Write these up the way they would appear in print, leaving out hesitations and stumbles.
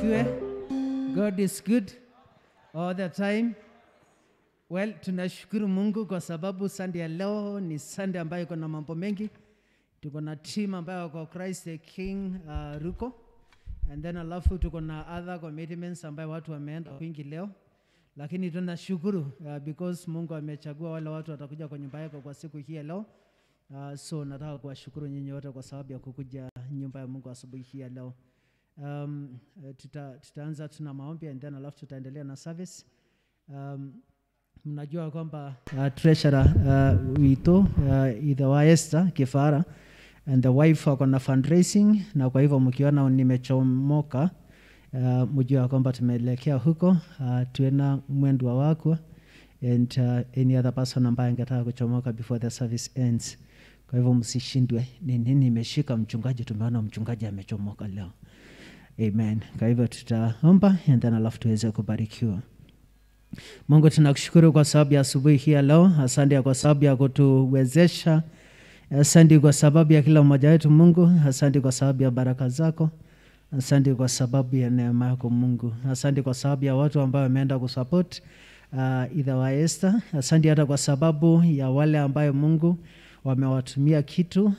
asifiwe. God is good all the time. Well, tunashukuru Mungu kwa sababu Sunday ya leo ni Sunday ambayo iko na mambo mengi. Tuko na team ambayo kwa Christ the King Ruko. And then alafu tuko na other commitments ambayo watu wameenda kwingi leo. Lakini tunashukuru because Mungu amechagua wale watu watakuja kwa nyumba yake kwa siku hii leo. So nataka kuwashukuru nyinyi wote kwa sababu ya kukuja nyumba ya Mungu asubuhi hii leo. Tutaanza tuna maombi and then alafu tutaendelea na service. Mnajua kwamba treasurer wito Idhawa Esther Kifara and the wife wako na fundraising, na kwa hivyo mkiona nimechomoka mjua kwamba tumeelekea huko. Tuena mwendwa wako and any other person ambaye angetaka kuchomoka before the service ends. Kwa hivyo msishindwe, nini nimeshika mchungaji, tumeona mchungaji amechomoka leo. Amen. Kwa hivyo tutaomba and then alafu tuweze kubarikiwa. Mungu tunakushukuru kwa sababu ya asubuhi hii leo. Asante kwa sababu ya kutuwezesha. Asante kwa sababu ya kila mmoja wetu Mungu. Asante kwa sababu ya baraka zako. Asante kwa sababu ya neema yako Mungu. Asante kwa sababu ya watu ambao wameenda kusupport Idhawa Esther. Asante hata kwa sababu ya wale ambao Mungu wamewatumia kitu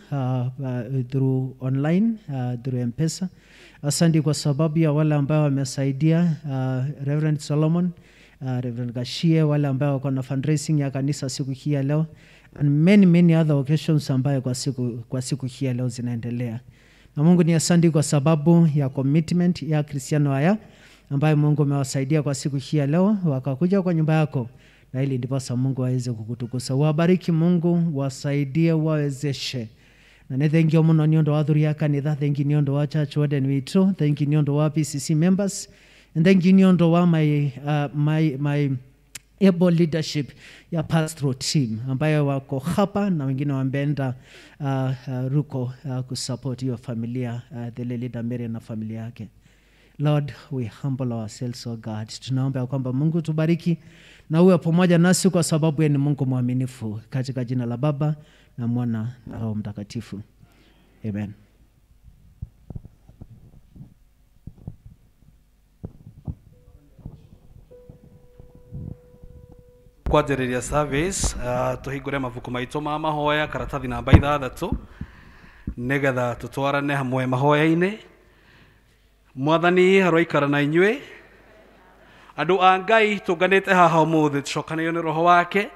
through online, through M-Pesa. Asante kwa sababu ya wale ambao wamesaidia Reverend Solomon, Reverend Gashie, wale ambao wako na fundraising ya kanisa siku hii leo, and many other occasions ambayo kwa siku hii leo zinaendelea. Na Mungu ni asante kwa sababu ya commitment ya Kristiano haya ambayo Mungu amewasaidia kwa siku hii leo wakakuja kwa nyumba yako, na ili ndipo Mungu aweze kukutukuza. Wabariki Mungu, wasaidie, wawezeshe. Na ne thank you muno niondo wa thuri ya kanitha, thank you niondo wa church warden witu, thank you niondo wa PCC members, and thank you niondo wa my able leadership ya pastoral team ambayo wako hapa na wengine wameenda Ruko kusupport your familia, the leader Mary na familia yake. Lord, we humble ourselves, oh God. Tunaomba kwamba Mungu tubariki na uwe pamoja nasi kwa sababu yeye ni Mungu mwaminifu, katika jina la Baba na Mwana na Roho Mtakatifu. Amen. Kwa njĩrĩria service tuhingũre mabuku maitũ ma mahoya, karatathi namba 6 nĩgetha tũtwarane hamwe mahoya-inĩ. Mwathani aroikara na inyuĩ. Andũ a Ngai tũnganĩte haha ũmũthĩ tũcokanĩrĩirio nĩ Roho wake,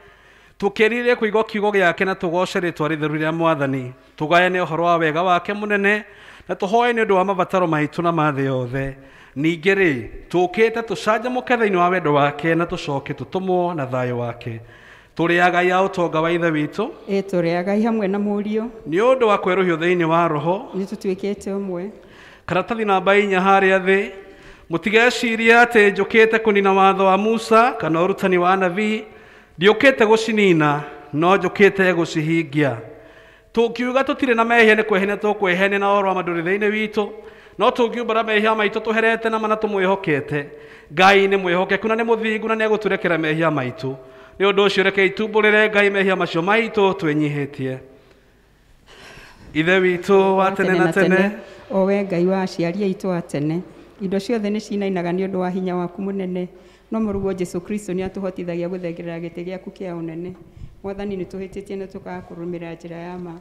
tũkĩrĩire kũigua kiugo gĩake na tũgoce rĩĩtwa rĩtheru rĩa Mwathani, tũgayane ũhoro wa wega wake mũnene, na tũhoe nĩ ũndũ wa mabataro maitũ na ma thĩ yothe. Ningĩ rĩ, tũkĩte tũcanjamũke thĩinĩ wa wendo wake na tũcoke tũtũmwo na thayũ wake. Tũrĩ a Ngai a ũtonga wa Ithe witũ, tũrĩ a Ngai hamwe na Mũriũ, nĩ ũndũ wa kwerũhio thĩinĩ wa Roho, nĩ tũtuĩkĩte ũmwe. Karatathi namba 4 harĩa thĩ, mũtigecirie atĩ njũkĩte kũnina watho wa Musa kana ũrutani wa anabii. Ndiũkĩte gũcinina, no njũkĩte gũcihingia. Tũngiuga tũtirĩ na mehia nĩ kwehenia tũkwehenia na ũhoro wa mandũrĩ thĩinĩ witũ, no tũngiumbũra mehia maitũ tũherete na mana tũmwĩhokete. Ngai nĩ mwĩhokeku na nĩ mũthingu na nĩegũtũrekera mehia maitũ. Nĩ ũndũ ũcio reke itumbũrĩre Ngai mehia macio maitũ twĩnyihĩtie. Ithe witũ wa tene na tene, o we Ngai wa aciari aitũ a tene, indo ciothe nĩ cinainaga nĩ ũndũ wa hinya waku mũnene, no mũruguo Jesũ Kristo nĩ atũhotithagia gũthengerera gĩtĩ gĩaku kĩa ũnene. Mwathani nĩ tũhĩtĩtie na tũkakũrũmĩrĩra njĩra ya ma.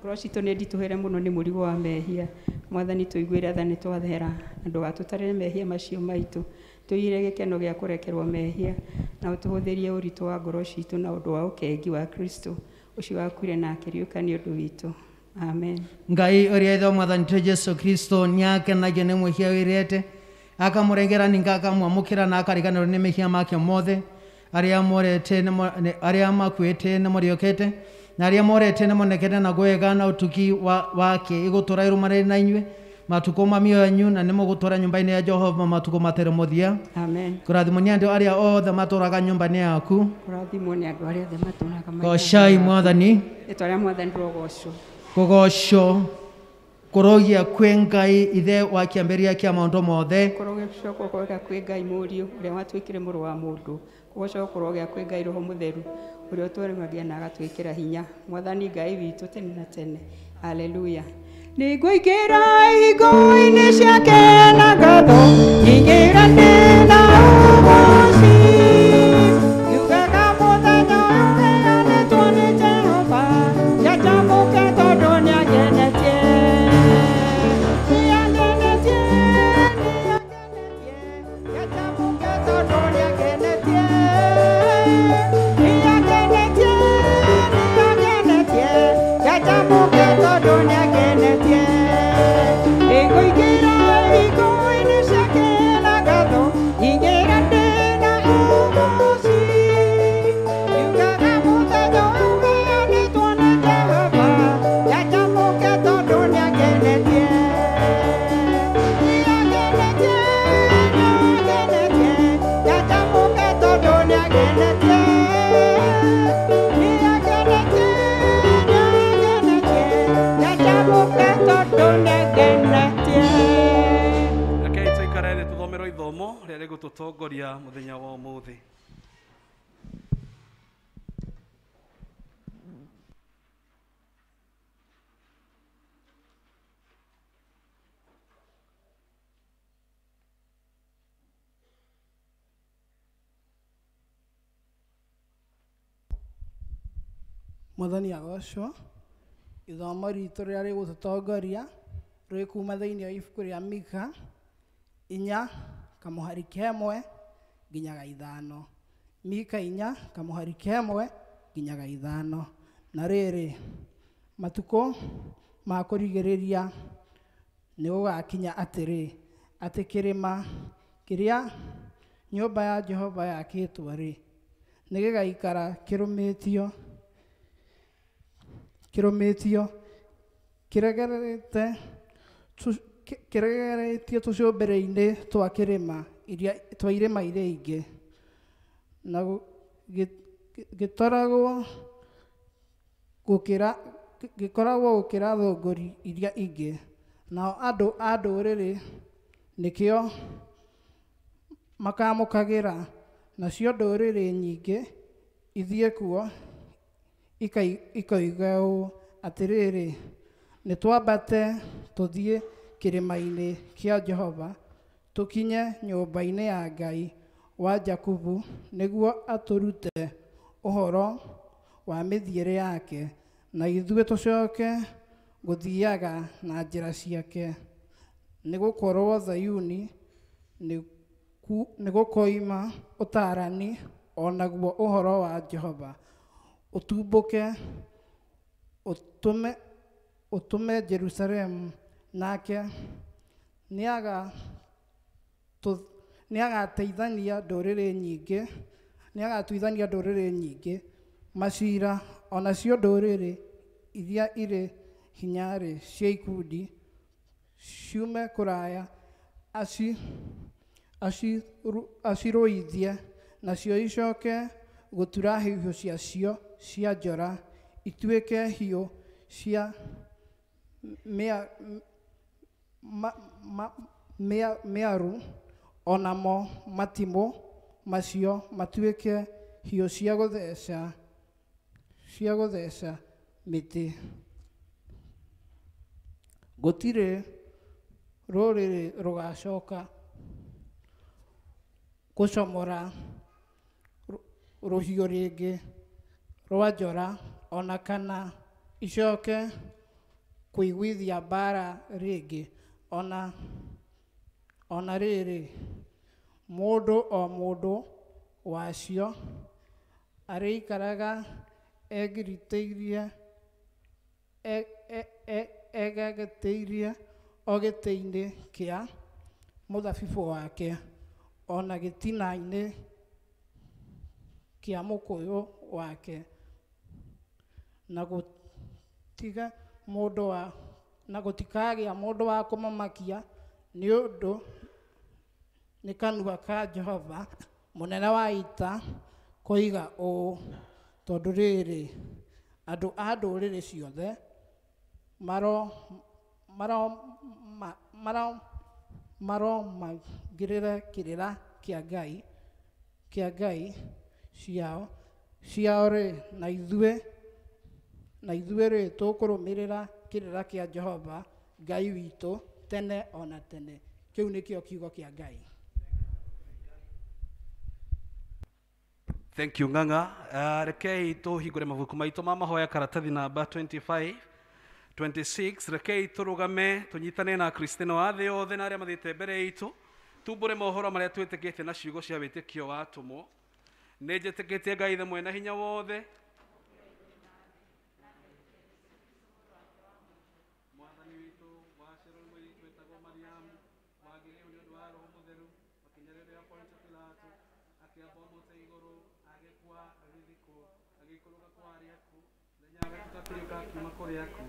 Ngoro citũ nĩ nditũhĩre mũno nĩ mũrigo wa mehia. Mwathani tũiguĩre tha nĩ twathera, na ndũgatũtarĩre mehia macio maitũ. Tũiyĩre gĩkeno gĩa kũrekerwo mehia, na ũtũhũthĩrie ũritũ wa ngoro citũ na ũndũ wa ũkengi wa Kristo ũcio wakuire na akĩriũka nĩ ũndũ witũ. Amen. Ngai ũrĩa ithe Mwathani witũ Jesũ Kristo nĩakenagio nĩ mwĩhia wĩrĩte, akamũrengera ninga akamwamũkĩra na akariganĩrwo nĩ mehia make mothe. Arĩa makuĩte nĩ mũriũkĩte, na arĩa morete nĩ monekete na gwega, na ũtugi wake igũtũra irũmanĩrĩire na inyuĩ matukũ ma mĩoyo yanyu, na nĩ mũgũtũra nyũmba-inĩ ya Jehova matukũ matarĩ mũthia. Amen. Kũrathimwo nĩ andũ arĩa othe matũũraga nyũmba-inĩ yaku. Kũrathimwo nĩ andũ arĩa othe matũũraga. Gocai Mwathani. Rĩĩtwa rĩa Mwathani rogocwo. Kũgocwo kũrogia kwĩ Ngai ithe wa kĩambĩrĩria kĩa maũndũ mothe. Kũrogia kwĩ Ngai Mũriũ ũrĩa watuĩkire mũrũ wa mũndũ. Kũgocwo kũrogia kwĩ Ngai Roho Mũtheru ũrĩa ũtũremagia na agatwĩkĩra hinya. Mwathani Ngai witũ tene na tene. Haleluya. Nĩngũingĩra hingo-inĩ ciake na ngatho, ingĩrane na ũgooci. Yugaga mũthenya ũheanĩtwo nĩ Jehova, njanjamũke tondũ nĩangenetie. Nĩangenetie, njanjamũke tondũ nĩangenetie. Nĩangenetie, njanjamũke tondũ nĩangenetie. Nĩngũingĩra hingo-inĩ ciake na ngatho, ingĩrane na ũgooci. Yugaga mũthenya ũheanĩtwo nĩ Jehova, njanjamũke tondũ nĩangenetie. Nĩangenetie, njanjamũke tondũ nĩangenetie. Rekei tũikare thĩ tũthomerwo ithomo rĩrĩa rĩgũtũtongoria mũthenya wa ũmũthĩ. Mwathani agocwo. Ithomo ritũ rĩrĩa rĩgũtũtongoria rĩ kuma thĩinĩ wa ibuku rĩa Mika 4:1 nginyaga 5. Mika 4:1 nginyaga 5. Na rĩrĩ, matukũ ma kũrigĩrĩria nĩ gũgakinya atĩrĩ, atĩ kĩrĩma kĩrĩa nyũmba ya Jehova yakĩtwo rĩ, nĩ gĩgaikara kĩrũmĩtio kĩregeretie tũcũmbĩrĩ-inĩ twa kĩrĩma twa irĩma iria ingĩ, na gĩkoragwo gũkĩra thũngũri iria ingĩ. Nao andũ a ndũrĩrĩ nĩkĩo makamũkagĩra, nacio ndũrĩrĩ nyingĩ ithiĩ kuo ikoiga ũũ atĩrĩrĩ, nĩ twambate tũthiĩ kĩrĩma-inĩ kĩa Jehova, tũkinye nyũmba-inĩ ya Ngai wa Jakubu, nĩguo atũrute ũhoro wa mĩthiĩre yake, na ithuĩ tũcoke gũthiaga na njĩra ciake. Nĩ gũkorwo Zayuni nĩ gũkoima ũtaarani, o naguo ũhoro wa Jehova ũtumbũke ũtũme Jerusalemu, nake nĩagatuithania ndũrĩrĩ nyingĩ macira, o nacio ndũrĩrĩ iria irĩ hinyarĩ cia ikundi ciume kũraya acirũithie, nacio icoke gũtura hiũ ciacio cia njora, ituĩke hiũ cia mĩaru, onamo matimũ macio matuĩke hiũ cia gũtheca mĩtĩ. Gũtirĩ rũrĩrĩ rũgacoka gũcomora rũhiũ rĩngĩ rwa njora, ona kana icoke kũiguithia mbara rĩngĩ. Ona rĩrĩ, mũndũ o mũndũ wacio arĩikaraga egagĩtĩirie o gĩtĩ-inĩ kĩa mũthabibũ wake, ona gĩtina-inĩ kĩa mũkũyũ wake, na gũtikagĩa mũndũ wa kũmamakia, nĩ ũndũ nĩ kanua ka Jehova mũnene wa ita koiga ũũ. Tondũ rĩrĩ, andũ a ndũrĩrĩ ciothe maromagĩrĩre kĩrĩra kĩa Ngai ciao rĩ, na ithuĩ rĩ tũkũrũmĩrĩra kĩrĩra kĩa Jehova Ngai witũ tene ona tene. Kĩu nĩkĩo kiugo kĩa Ngai. Thank you Ng'ang'a. Rekei tũhingũre mabuku maitũ ma mahoya karatathi namba 25 26. Rekei tũrũgame tũnyitane na Kristino a thĩ yothe na arĩa mathiĩte mbere itũ, tumbũre mohoro marĩa twĩtĩkĩte na ciugo cia wĩtĩkio wa atũmwo. Nĩ njĩtĩkĩtie Ngai Ithe mwene hinya wothe, Mwathani witũ wacerwo mwĩritũ wĩtagwo Mariamu, wagĩrĩirwo nĩ ũndũ wa Roho Mũtheru, makinya rĩrĩa Ponto Pilato akĩamba mote igũrũ, agĩkua, agĩthikwo, agĩikũrũka kwa arĩa akuũ, mũthenya wa gatatũ akĩriũka akiuma kũrĩ akuũ,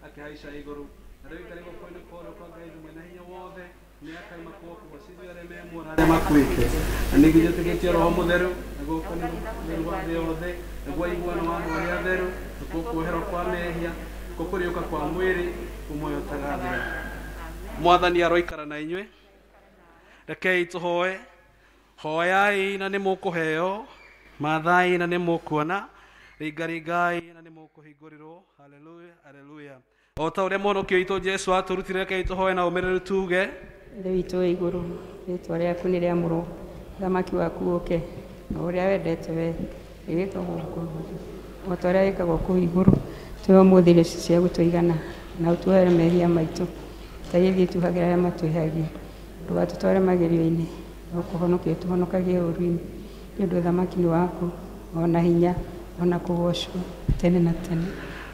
akĩhaica igũrũ, na rĩu ikarĩ guoko-inĩ kwa ũrĩo kwa Ngai Ithe mwene hinya wothe, nĩ akaima kuoko gũcithio arĩa memuona arĩa makuĩte. Na ningĩ njĩtĩkĩtie Roho Mũtheru, na gũkũ nĩ Mũtheru wa thĩ yothe, naguo aiguano wa andũ arĩa atheru, nakuo kuoherwo kwa mehia, kuo kũriũka kwa mwĩrĩ, muoyo ũtagathira. Mwathani aroikara na inyuĩ. Rekei tũhoe. Hoyai na nĩ mũkũheo, mathai na nĩ mũkuona, ringaringai na nĩ mũkũhingũrĩrwo. Haleluya, haleluya. O ta ũrĩa mũhonokia witũ Jesu atũrutire, rekei tũhoe na ũmĩrĩru tuge: Ithe witũ wĩ igũrũ, rĩĩtwa rĩaku nĩ rĩamũrwo, ũthamaki waku ũũke, na ũrĩa wendete we wĩkagwo gũkũ thĩ, o ta ũrĩa wĩkagwo kũu igũrũ. Tũhe ũmũthĩ irio cia gũtũigana, na ũtuohere mehia maitũ, ta gĩthiĩ tuhagĩra arĩa matwĩhagia, ndũgatũtware magerio-inĩ, no kũhonokia ũtũhonokagie ũũru-inĩ, nĩ ũndũ ũthamaki nĩ waku, ona hinya, ona kũgocwo tene na tene.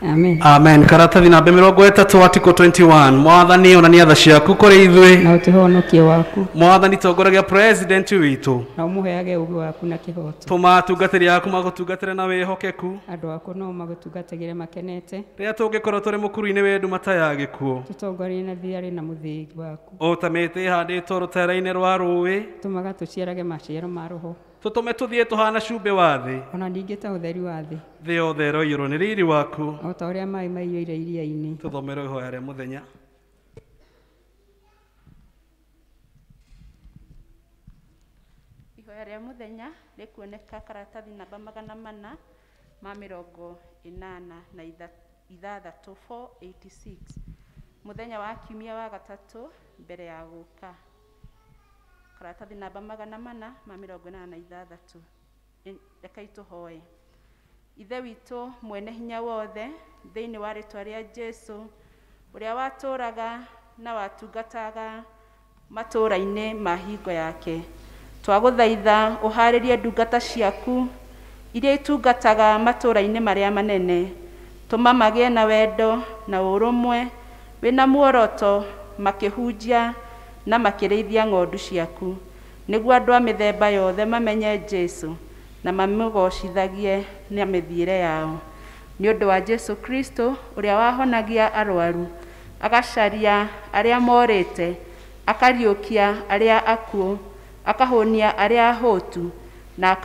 Amen. Amen. Karatathi namba 30 article 21. Mwathani onania tha ciaku kũrĩ ithuĩ, na ũtũhonokie waku, Mwathani tongoragia president witũ, na ũmũheage ũũgĩ waku na kĩhooto. tũma atungatĩri aku magũtungatĩre na wĩhokeku, Andũ aku no magũtungatagĩre makenete, rĩrĩa tũngĩkorwo tũrĩ mũkuru-inĩ wĩ nduma ya gĩkuũ, tũtongorie na thiarĩ na mũthĩgi waku, o ta mĩtĩ ĩhandĩtwo rũtere-inĩ rwa rũĩ, tũmaga tũciarage maciaro ma Roho, tũtũme tũthiĩ tũhana cumbĩ wa thĩ, ona ningĩ ta ũtheri wa thĩ, thĩ yothe ĩroiyũrwo nĩ riri waku. o ta ũrĩa maaĩ maiyũire iria-inĩ. Tũthomere ihoya rĩa mũthenya. Ihoya rĩa mũthenya rĩkuoneka karatathi namba 486 486, mũthenya wa kiumia wa gatatũ mbere ya gũka. Karatathi namba 486. Rekei tũhoe. Ithe witũ mwene hinya wothe, thĩinĩ wa rĩĩtwa rĩa Jesu, ũrĩa watũũraga na watungataga matũũra-inĩ ma hingo yake, twagũthaitha ũhaarĩrie ndungata ciaku iria itungataga matũũra-inĩ marĩa manene, tũma magĩe na wendo na ũrũmwe wĩna muoroto, makĩhunjia na makĩrĩithia ng'ondu ciaku, nĩguo andũ a mĩthemba yothe mamenye Jesu na mamũgocithagie na mĩthiĩre yao. Nĩ ũndũ wa Jesu Kristo, ũrĩa wahonagia arwaru, agacaria arĩa morĩte, akariũkia arĩa akuũ, akahũnia arĩa ahũtu, na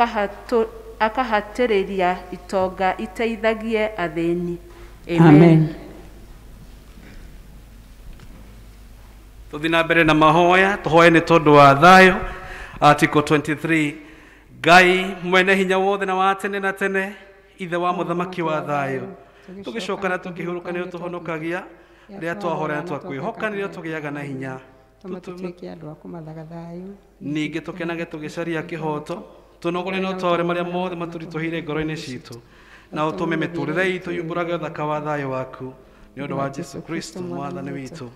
akahatĩrĩria itonga iteithagie athĩni. Amen. Tũthiĩ na mbere na mahoya. Tũhoe nĩ tondũ wa thayũ. Article 23. Ngai mwene hinya wothe na wa tene na tene, ithe wa mũthamaki wa thayũ, tũgĩcoka na tũkĩhurũka nĩ ũtũhonokagia, rĩrĩa twahorera na twakwĩhoka nĩrĩo tũgĩaga na hinya. Tũtuĩke andũ a kũmathaga thayũ, ningĩ tũkenage tũgĩcaria kĩhoto, tũnogore na ũtore marĩa mothe matũritũhĩire ngoro-inĩ citũ, na ũtũme mĩtũrĩre itũ yumbũrage ũthaka wa thayũ waku, nĩ ũndũ wa Jesu Kristo mwathani witũ.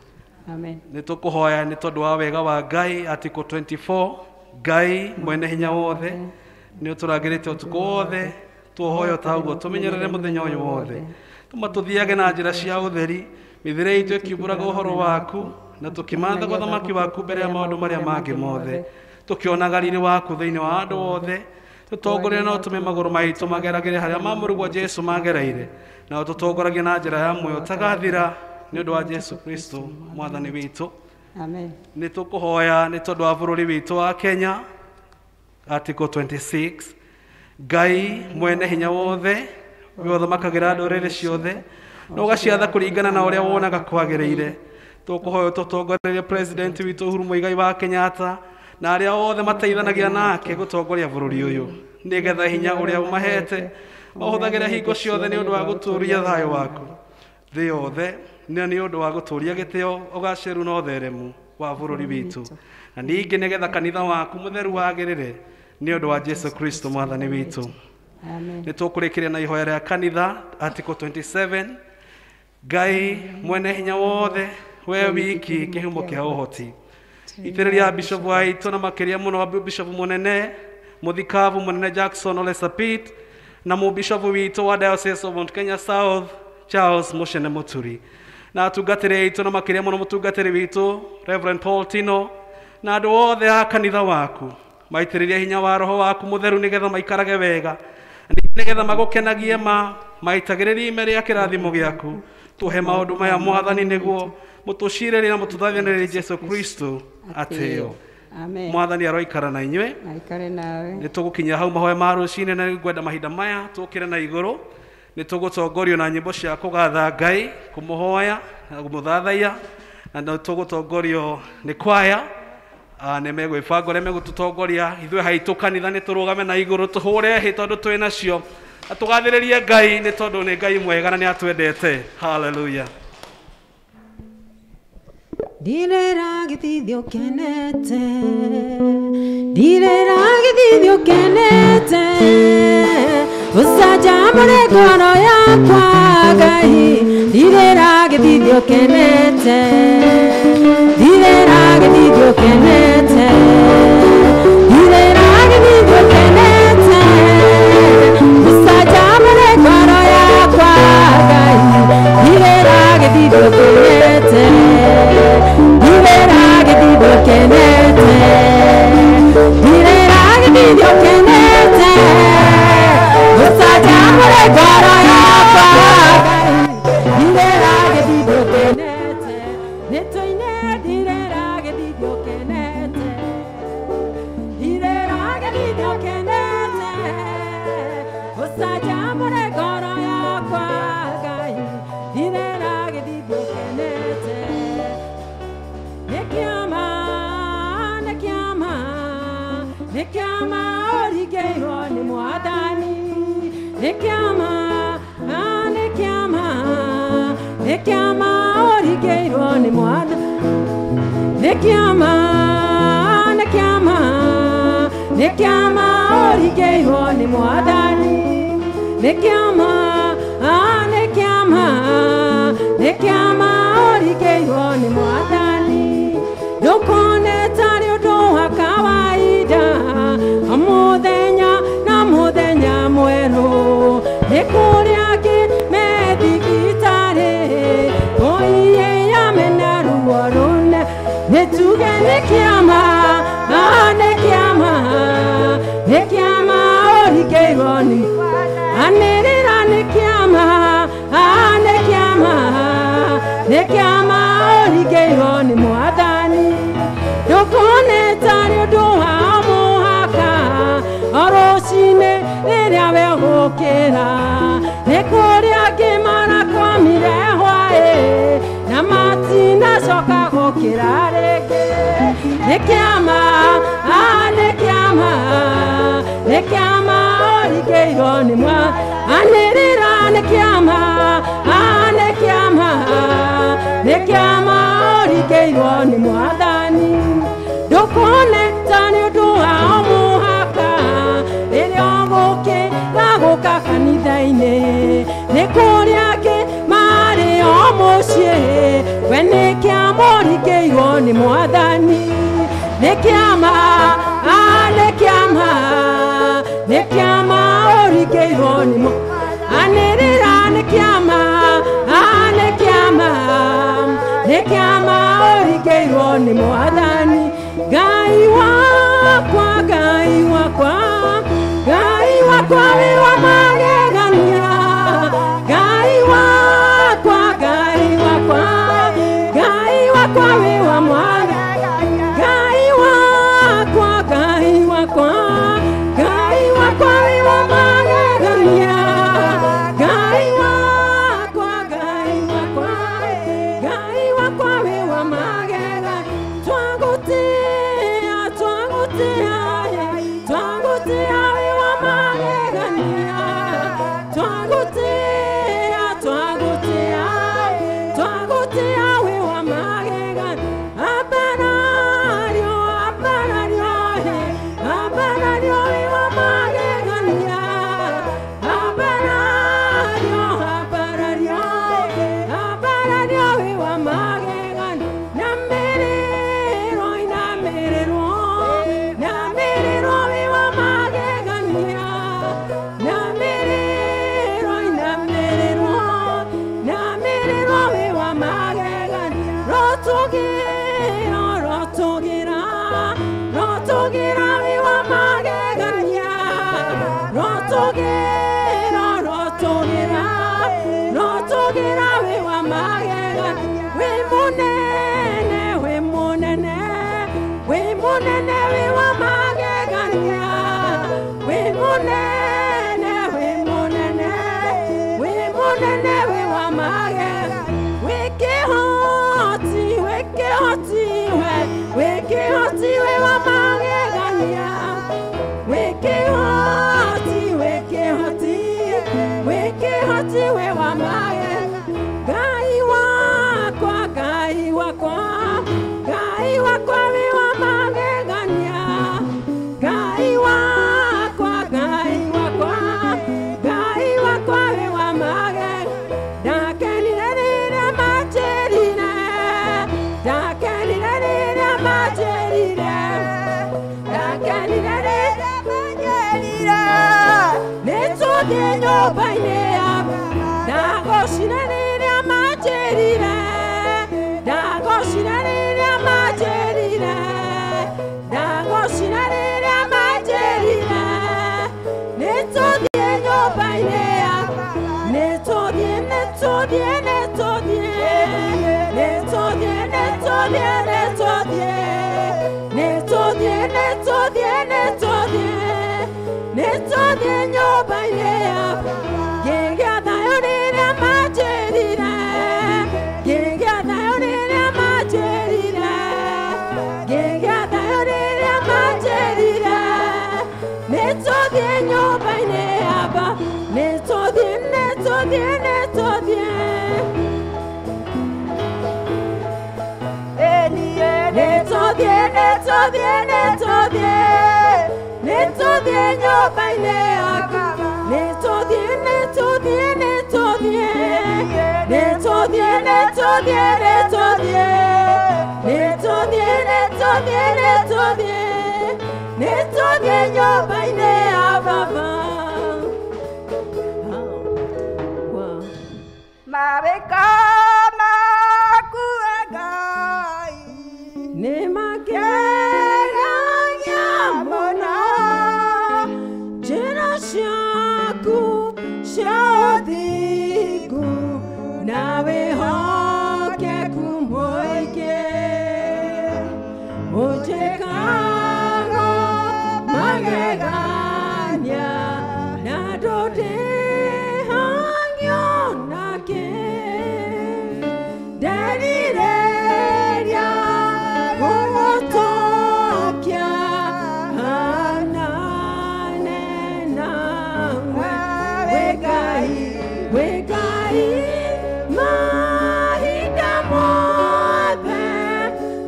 Amen. Nĩ tũkũhoya nĩ tondũ wa wega wa Ngai. Article 24. Ngai mwene hinya wothe, nĩ ũtũrangĩrĩte ũtukũ wothe, tuohoyo ta ũguo tũmenyerere mũthenya ũyũ wothe, tũma tũthiage na njĩra cia ũtheri, mĩthiĩre itũ ĩkiumbũraga ũhoro waku, na tũkĩmathaga ũthamaki waku mbere ya maũndũ marĩa mangĩ mothe, tũkĩonaga riri waku thĩinĩ wa andũ othe, tũtongorie na ũtũme magũrũ maitũ mageragĩre harĩa mamũrũgwo Jesu magereire, na ũtũtongoragie na njĩra ya muoyo ũtagathira, nĩ ũndũ wa Jesu Kristo mwathani witũ. Amen. Nĩ tũkũhoya nĩ tondũ wa bũrũri witũ wa Kenya. Article 26. Ngai mwene hinya wothe, we ũthamakagĩra ndũrĩrĩ ciothe, na ũgaciatha kũringana na ũrĩa wonaga kwagĩrĩire. Tũkũhoya tũtongorerie president witũ Uhuru Muigai wa Kenyatta na arĩa othe mateithanagia nake gũtongoria bũrũri ũyũ, nĩgetha hinya ũrĩa ũmahete mahũthagĩre hingo ciothe nĩ ũndũ wa gũtũũria thayũ waku thĩ yothe nĩ ũndũ wa gũtũũria gĩtĩo ũgacĩru na ũtheremu wa bũrũri witũ, na ningĩ nĩgetha kanitha waku mũtheru wagĩrĩre nĩ ũndũ wa Jesu Kristo mwathani witũ. Nĩ tũkũrĩkĩria na ihoya rĩa kanitha Article 27. Ngai mwene hinya wothe, we wiki kĩhumo kĩa ũhoti, itĩrĩria bishop waitũ na makĩria mũno bishop mũnene mũthikabu mũnene Jackson Ole Sapit na mũbishop witũ wa Diocese of Mount Kenya South Charles Mushene Muturi, na atungatĩri aitũ na makĩria mũno mũtungatĩri witũ Reverend Paul Tino na andũ othe a kanitha waku, maitĩrĩria hinya wa roho waku mũtheru nĩgetha maikarage wega, nĩgetha magũkenagie maitagĩrĩria ime rĩa kĩrathimo gĩaku. Tuhe maũndũ maya mwathani nĩguo mũtũcirĩrie na mũtũthathĩrĩrie Jesu Kristo atĩo. Mwathani aroikara na inyuĩ. Nĩ tũgũkinyia hau mahoya ma rũciinĩ, na ngwenda mahinda maya tũkĩre na igũrũ. Nĩ tũgũtongorio na nyĩmbo cia kũgatha Ngai, kũmũhoya na kũmũthathaiya, na nĩ tũgũtongorio nĩ kwaya. Nĩ megwĩbanga ũrĩa megũtũtongoria. Ithuĩ haitũ kanitha nĩ tũrũgame na igũrũ tũhũre hĩ tondũ twĩ nacio, na tũgathĩrĩrie Ngai nĩ tondũ nĩ Ngai mwega na nĩ atwendete. Haleluya. Direra githithio kenete, direra githithio kenete, usajamure ngoro yakwa Ngai, direra githithio kenete, direra githithio kenete, direra githithio kenete, usajamure ngoro yakwa Ngai, direra githithio kenete. Twagutea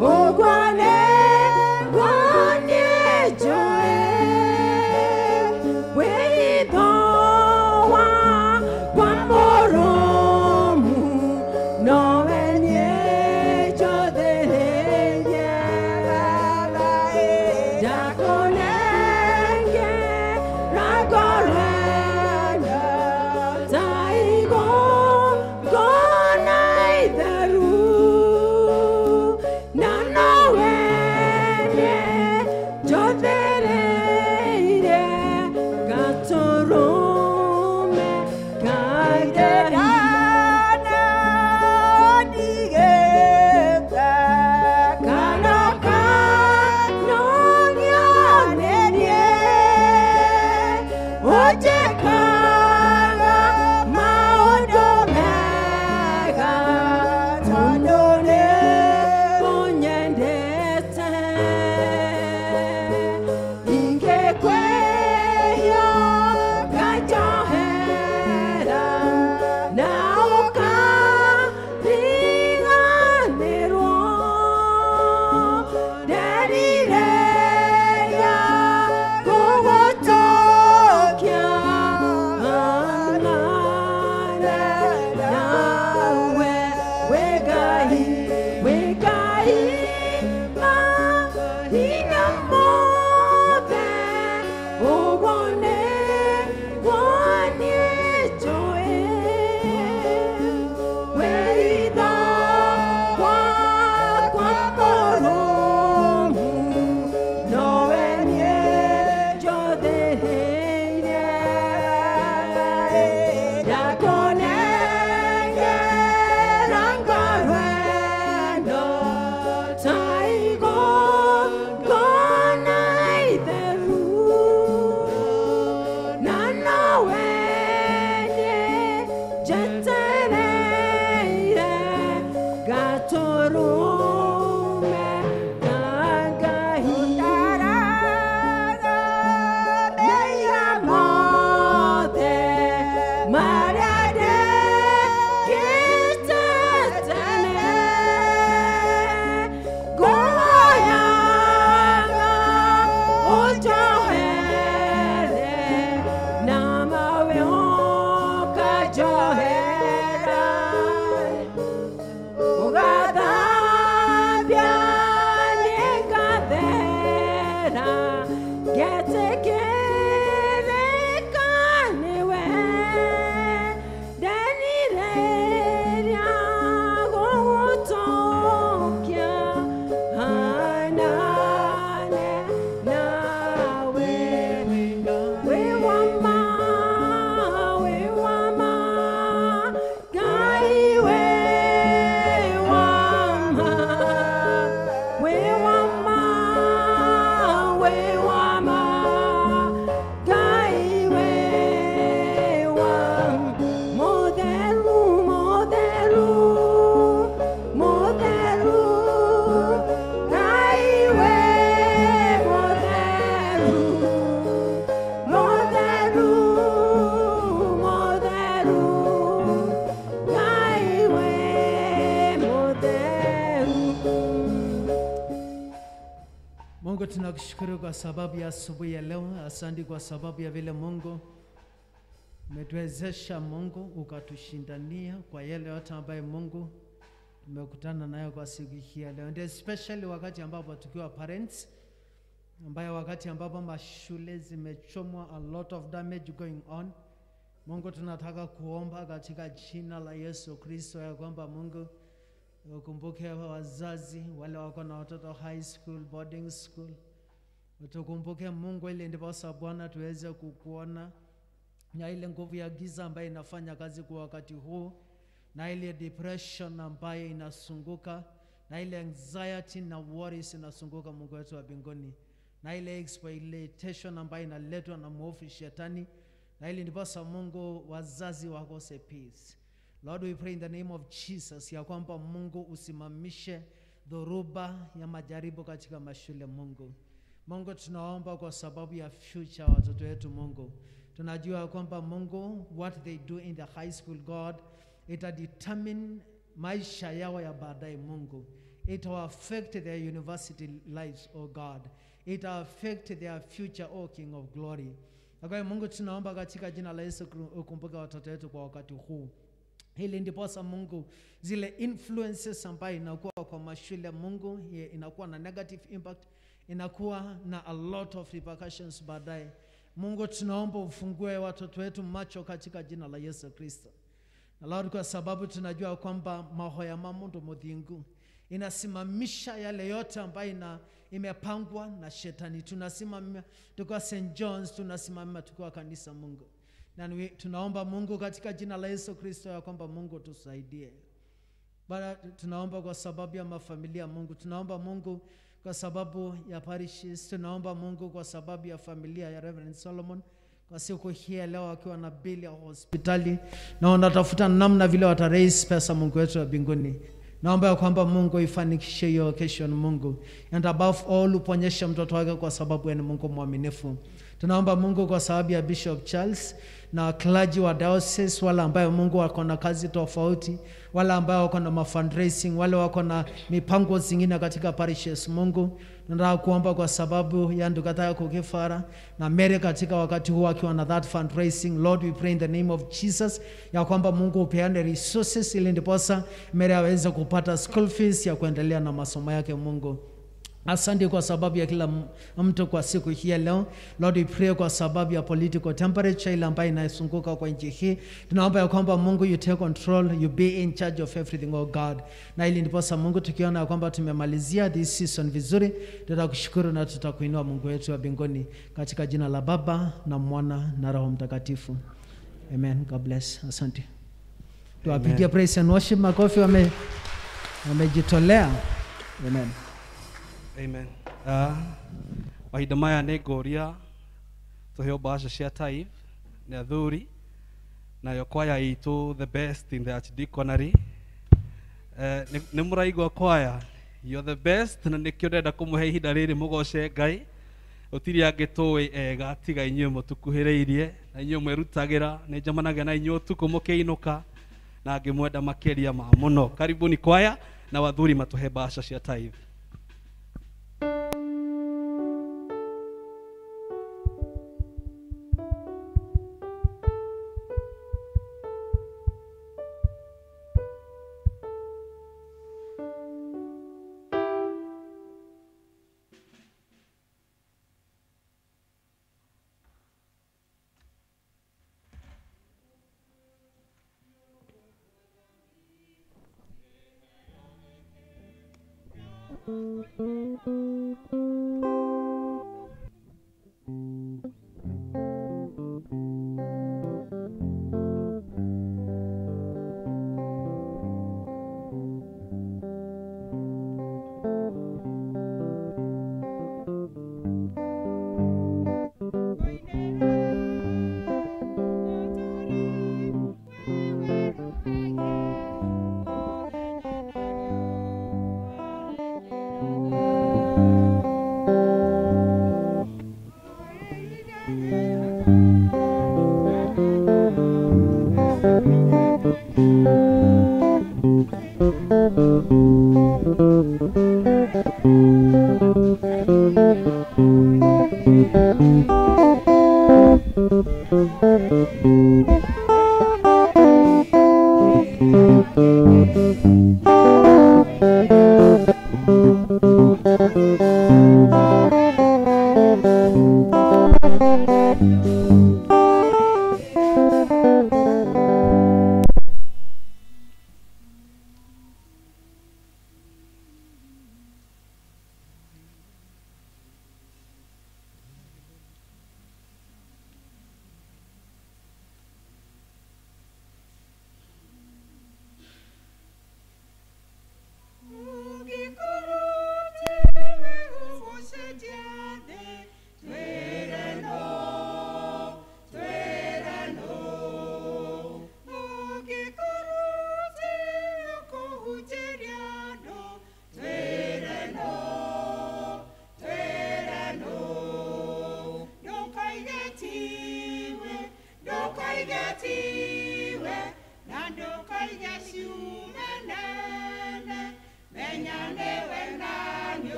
Ogwane, Mungu tunakushukuru kwa sababu ya asubuhi ya leo. Asante kwa sababu ya vile Mungu umetuwezesha, Mungu ukatushindania kwa yale yote ambayo Mungu tumekutana nayo kwa siku hii ya leo. And especially wakati ambapo tukiwa parents, ambayo wakati ambapo mashule zimechomwa, a lot of damage going on. Mungu tunataka kuomba katika jina la Yesu Kristo ya kwamba Mungu ukumbuke wazazi wale wako na watoto high school, boarding school. Utukumbuke Mungu, ili ndiposa Bwana tuweze kukuona, na ile nguvu ya giza ambayo inafanya kazi kwa wakati huu, na ile depression ambayo inasunguka, na ile anxiety na worries inasunguka, Mungu wetu wa mbinguni, na ile exploitation ambayo inaletwa na mwovu shetani, na ile ndiposa Mungu wazazi wakose peace. Lord, we pray in the name of Jesus ya kwamba Mungu usimamishe dhoruba ya majaribu katika mashule. Mungu tunaomba kwa sababu ya future watoto wetu. Mungu tunajua kwamba Mungu, what they do in the high school, God, ita determine maisha yao ya baadaye. Mungu, it will affect their university lives, oh God. It will affect their future, oh King of glory. Kwa Mungu tunaomba katika jina la Yesu ukumbuke watoto wetu kwa wakati huu. Hili ndiposa Mungu zile influences ambayo inakuwa kwa mashule, Mungu inakuwa na negative impact, inakuwa na a lot of repercussions baadaye. Mungu tunaomba ufungue watoto wetu macho katika jina la Yesu Kristo. Na Lord, kwa sababu tunajua kwamba mahoya mamundu mudhingu inasimamisha yale yote ambayo imepangwa na shetani. Tunasimama tukiwa St. John's, tunasimama tukiwa kanisa Mungu. Na tunaomba Mungu katika jina la Yesu Kristo ya kwamba Mungu tusaidie. Bwana, tunaomba kwa sababu ya mafamilia Mungu. Tunaomba Mungu kwa sababu ya parishes. Tunaomba Mungu kwa sababu ya familia ya Reverend Solomon. Kwa siku hii leo wakiwa na bili ya hospitali, na wanatafuta namna vile wataraise pesa, Mungu wetu wa mbinguni. Naomba kwamba Mungu ifanikishe hiyo occasion Mungu. And above all uponyeshe mtoto wake kwa sababu ni Mungu mwaminifu. Tunaomba Mungu kwa sababu ya Bishop Charles na clergy wa diocese, wala ambayo Mungu wako na kazi tofauti, wala ambayo wako na fundraising, wale wako na mipango zingine katika parishes. Mungu tunataka kuomba kwa sababu ya ndukata yako Kifara na Mary katika wakati huu akiwa na that fundraising. Lord, we pray in the name of Jesus ya kwamba Mungu upeane resources ili ndiposa Mary aweze kupata school fees ya kuendelea na masomo yake. Mungu, asante kwa sababu ya kila mtu kwa siku hii leo. Lord, we pray kwa sababu ya political temperature ile ambayo inasunguka kwa nchi hii. Tunaomba ya kwamba Mungu you take control, you be in charge of everything, oh God. Na ili ndiposa Mungu tukiona kwamba tumemalizia this season vizuri, tutakushukuru na tutakuinua Mungu wetu wa mbinguni, katika jina la Baba na Mwana na Roho Mtakatifu. Amen. God bless. Asante. Tuwapigie praise and worship makofi, wamejitolea. Amen. Amen. Mahinda maya nĩ ngũria tũheo mbaca cia tithe nĩ athuri nayo kwaya itũ the best in the archdeaconry. Nĩ mũraigua kwaya, you're the best, na nĩkĩo ndenda kũmũhe ihinda rĩrĩ mũgoce Ngai. Gũtirĩ angĩtũĩ ega tiga inyuĩ mũtukuhĩrĩirie na inyuĩ mwĩrutagĩra. Nĩ njamanagia na inyuĩ ũtukũ mũkĩinũka na ngĩmwenda makĩria ma mũno. Karibuni kwaya na wathuri matũhe mbaca cia tithe.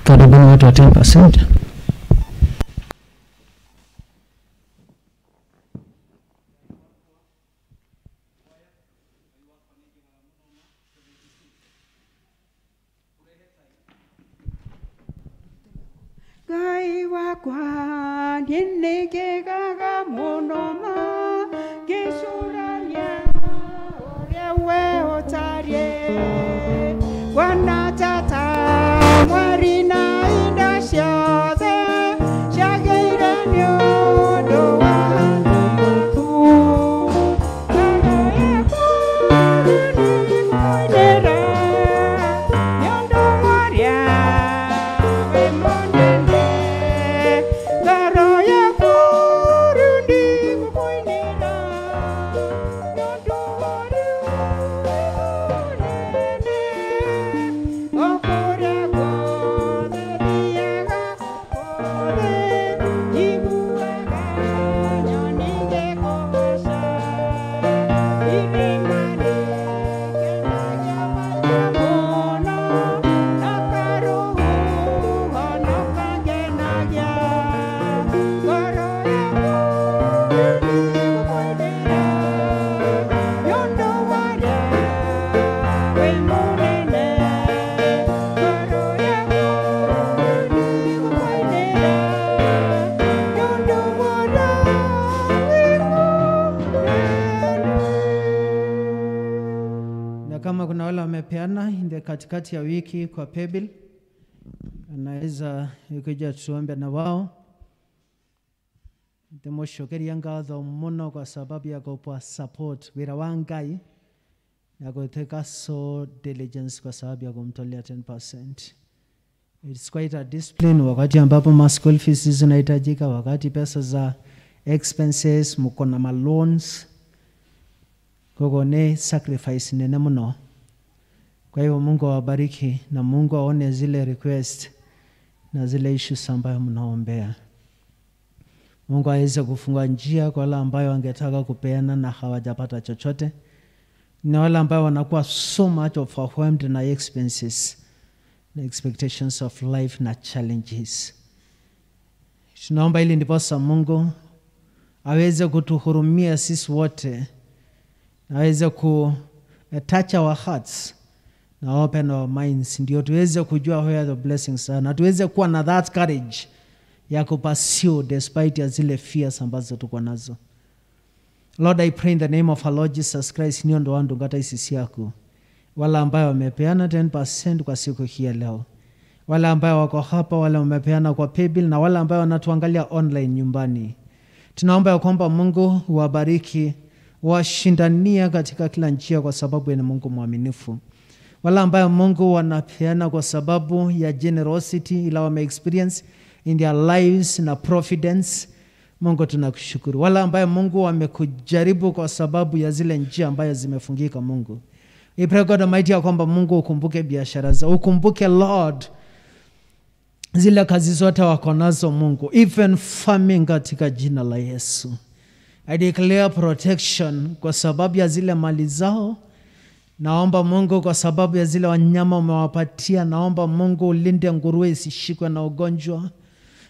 Karibuni watu wa 10%. Ngai wakwa nĩnĩngĩgaga mũno ma ngĩcũrania ũrĩa we ũtariĩ wanatata mweri na indo ciothe ciagĩire nĩ ũndũ wa nuthu ngoro yakwa nĩngũinĩra nĩ ũndũ warĩa we mũnene ngoro yakwa nĩngũinĩra nĩ ũndũ warĩa we mũnene wamepeana inde katikati ya wiki kwa paybill, anaweza kuja tuombe na wao. Ndimoshokeria ngatho muno kwa sababu ya kupa support wira wa Ngai na kuteka so diligence kwa sababu ya kumtolea 10%. It's quite a discipline wakati ambapo ma school fees zinahitajika, wakati pesa za expenses, mko na ma loans, koko ne sacrifice nene mno. Kwa hivyo Mungu awabariki na Mungu aone zile request na zile issues ambayo mnaombea. Mungu aweze kufungua njia kwa wale ambao wangetaka kupeana na hawajapata chochote, na wale ambao wanakuwa so much overwhelmed na expenses, the expectations of life na challenges. Tunaomba ili ndiposa Mungu aweze kutuhurumia sisi wote, aweze touch our hearts na open our minds, ndio tuweze kujua where the blessings are, na tuweze kuwa na that courage ya kupursue despite ya zile fears ambazo tuko nazo. Lord, I pray in the name of our Lord Jesus Christ, niyo ndo wandu ngata isisi yako. Wala ambayo wamepeana 10% kwa siku hii leo, wala ambayo wako hapa, wala wamepeana kwa paybill, na wala ambayo wanatuangalia online nyumbani. Tunaomba ya kwamba Mungu wabariki, washindania katika kila njia kwa sababu ni Mungu mwaminifu. Wala ambayo Mungu wanapeana kwa sababu ya generosity ila wame experience in their lives na providence, Mungu tunakushukuru. Wala ambayo Mungu wamekujaribu kwa sababu ya zile njia ambayo zimefungika, Mungu we pray God Almighty ya kwamba Mungu ukumbuke biashara zao, ukumbuke Lord zile kazi zote wako nazo Mungu, even farming katika jina la Yesu. I declare protection kwa sababu ya zile mali zao. Naomba Mungu kwa sababu ya zile wanyama umewapatia, naomba Mungu ulinde nguruwe isishikwe na ugonjwa.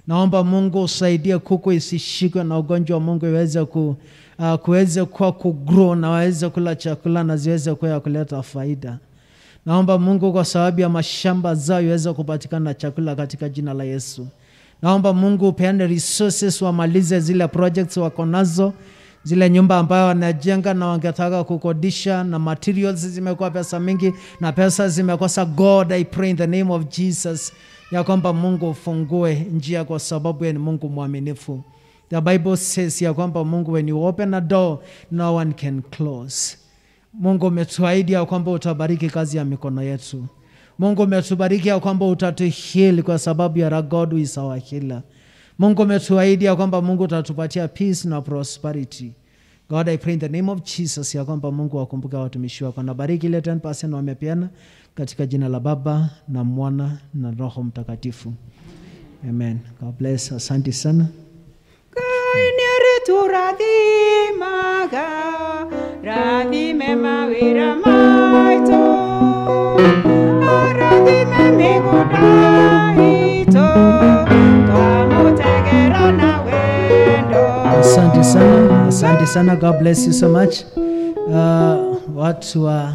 Naomba Mungu usaidie kuku isishikwe na ugonjwa, Mungu iweze kuweze kwa kugrow na waweze kula chakula na ziweze kwa kuleta faida. Naomba Mungu kwa sababu ya mashamba zao iweze kupatikana chakula katika jina la Yesu. Naomba Mungu upeane resources, wamalize zile projects wako nazo, zile nyumba ambayo wanajenga na wangetaka kukodisha, na materials zimekuwa pesa mingi na pesa zimekosa. God, I pray in the name of Jesus ya kwamba Mungu ufungue njia kwa sababu ni Mungu mwaminifu. The Bible says ya kwamba Mungu, when you open a door, no one can close. Mungu umetuahidi ya kwamba utabariki kazi ya mikono yetu. Mungu umetubariki ya kwamba utatuheal kwa sababu ya God who is our healer. Mungu umetuahidi ya kwamba Mungu utatupatia peace na prosperity. God, I pray in the name of Jesus ya kwamba Mungu akumbuke watumishi wako na bariki ile 10% wamepeana katika jina la Baba na Mwana na Roho Mtakatifu. Amen. God bless. Asante sana. Radhime mawira maito, radhime migudaito, twamutegera na wendo. Asante sana. God bless you so much. Watu wa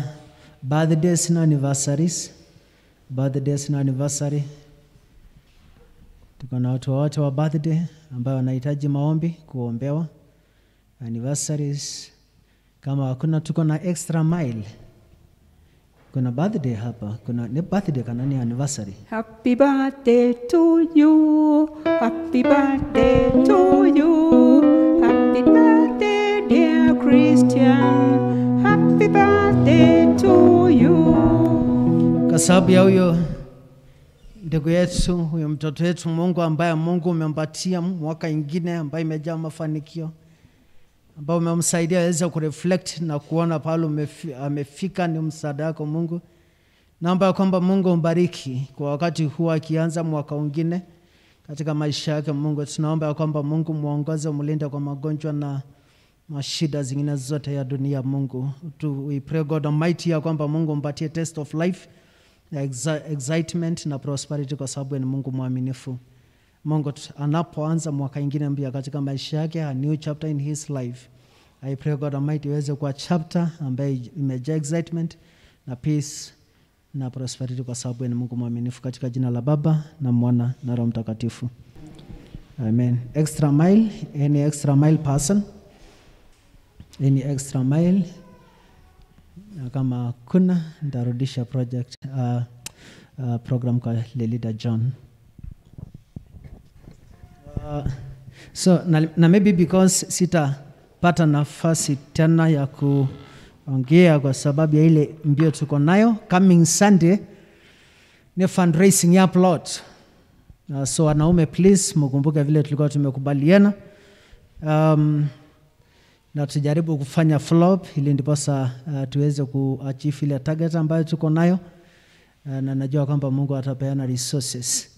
birthdays na anniversaries. Tuko na watu wote wa birthday ambao wanahitaji maombi, kuombewa. Anniversaries, kama hakuna, tuko na extra mile. Kuna birthday hapa, kuna ni birthday kana ni anniversary. Happy birthday to you, happy birthday to you, happy birthday dear Christian, happy birthday to you. Kwa sababu ya huyo ndugu yetu, huyo mtoto wetu, Mungu ambaye Mungu umempatia mwaka ingine ambaye imejaa mafanikio, ambao umemsaidia aweze kureflect na kuona pale amefika, ni msaada wako Mungu. Naomba kwamba Mungu umbariki kwa wakati huu akianza mwaka mwingine katika maisha yake Mungu. Tunaomba kwamba Mungu muongoze, umlinde kwa magonjwa na mashida zingine zote ya dunia Mungu. We pray God Almighty ya kwamba Mungu mpatie taste of life, excitement na prosperity kwa sababu ni Mungu mwaminifu. Mungu anapoanza mwaka ingine mpya katika maisha yake, a new chapter in his life, I pray God Almighty iweze kuwa chapter ambaye imejaa excitement na peace na prosperity kwa sababu ni Mungu mwaminifu, katika jina la Baba na Mwana na Roho Mtakatifu. Amen. Extra mile, any extra mile person, any extra mile, na kama kuna ndarudisha program kwa Lelida John. So na maybe because sitapata nafasi tena ya kuongea kwa sababu ya ile mbio tuko nayo, coming Sunday ni fundraising ya plot. So wanaume please mkumbuke vile tulikuwa tumekubaliana, na tujaribu kufanya flop ili ndiposa tuweze kuachieve ile target ambayo tuko nayo, na najua kwamba Mungu atapeana resources.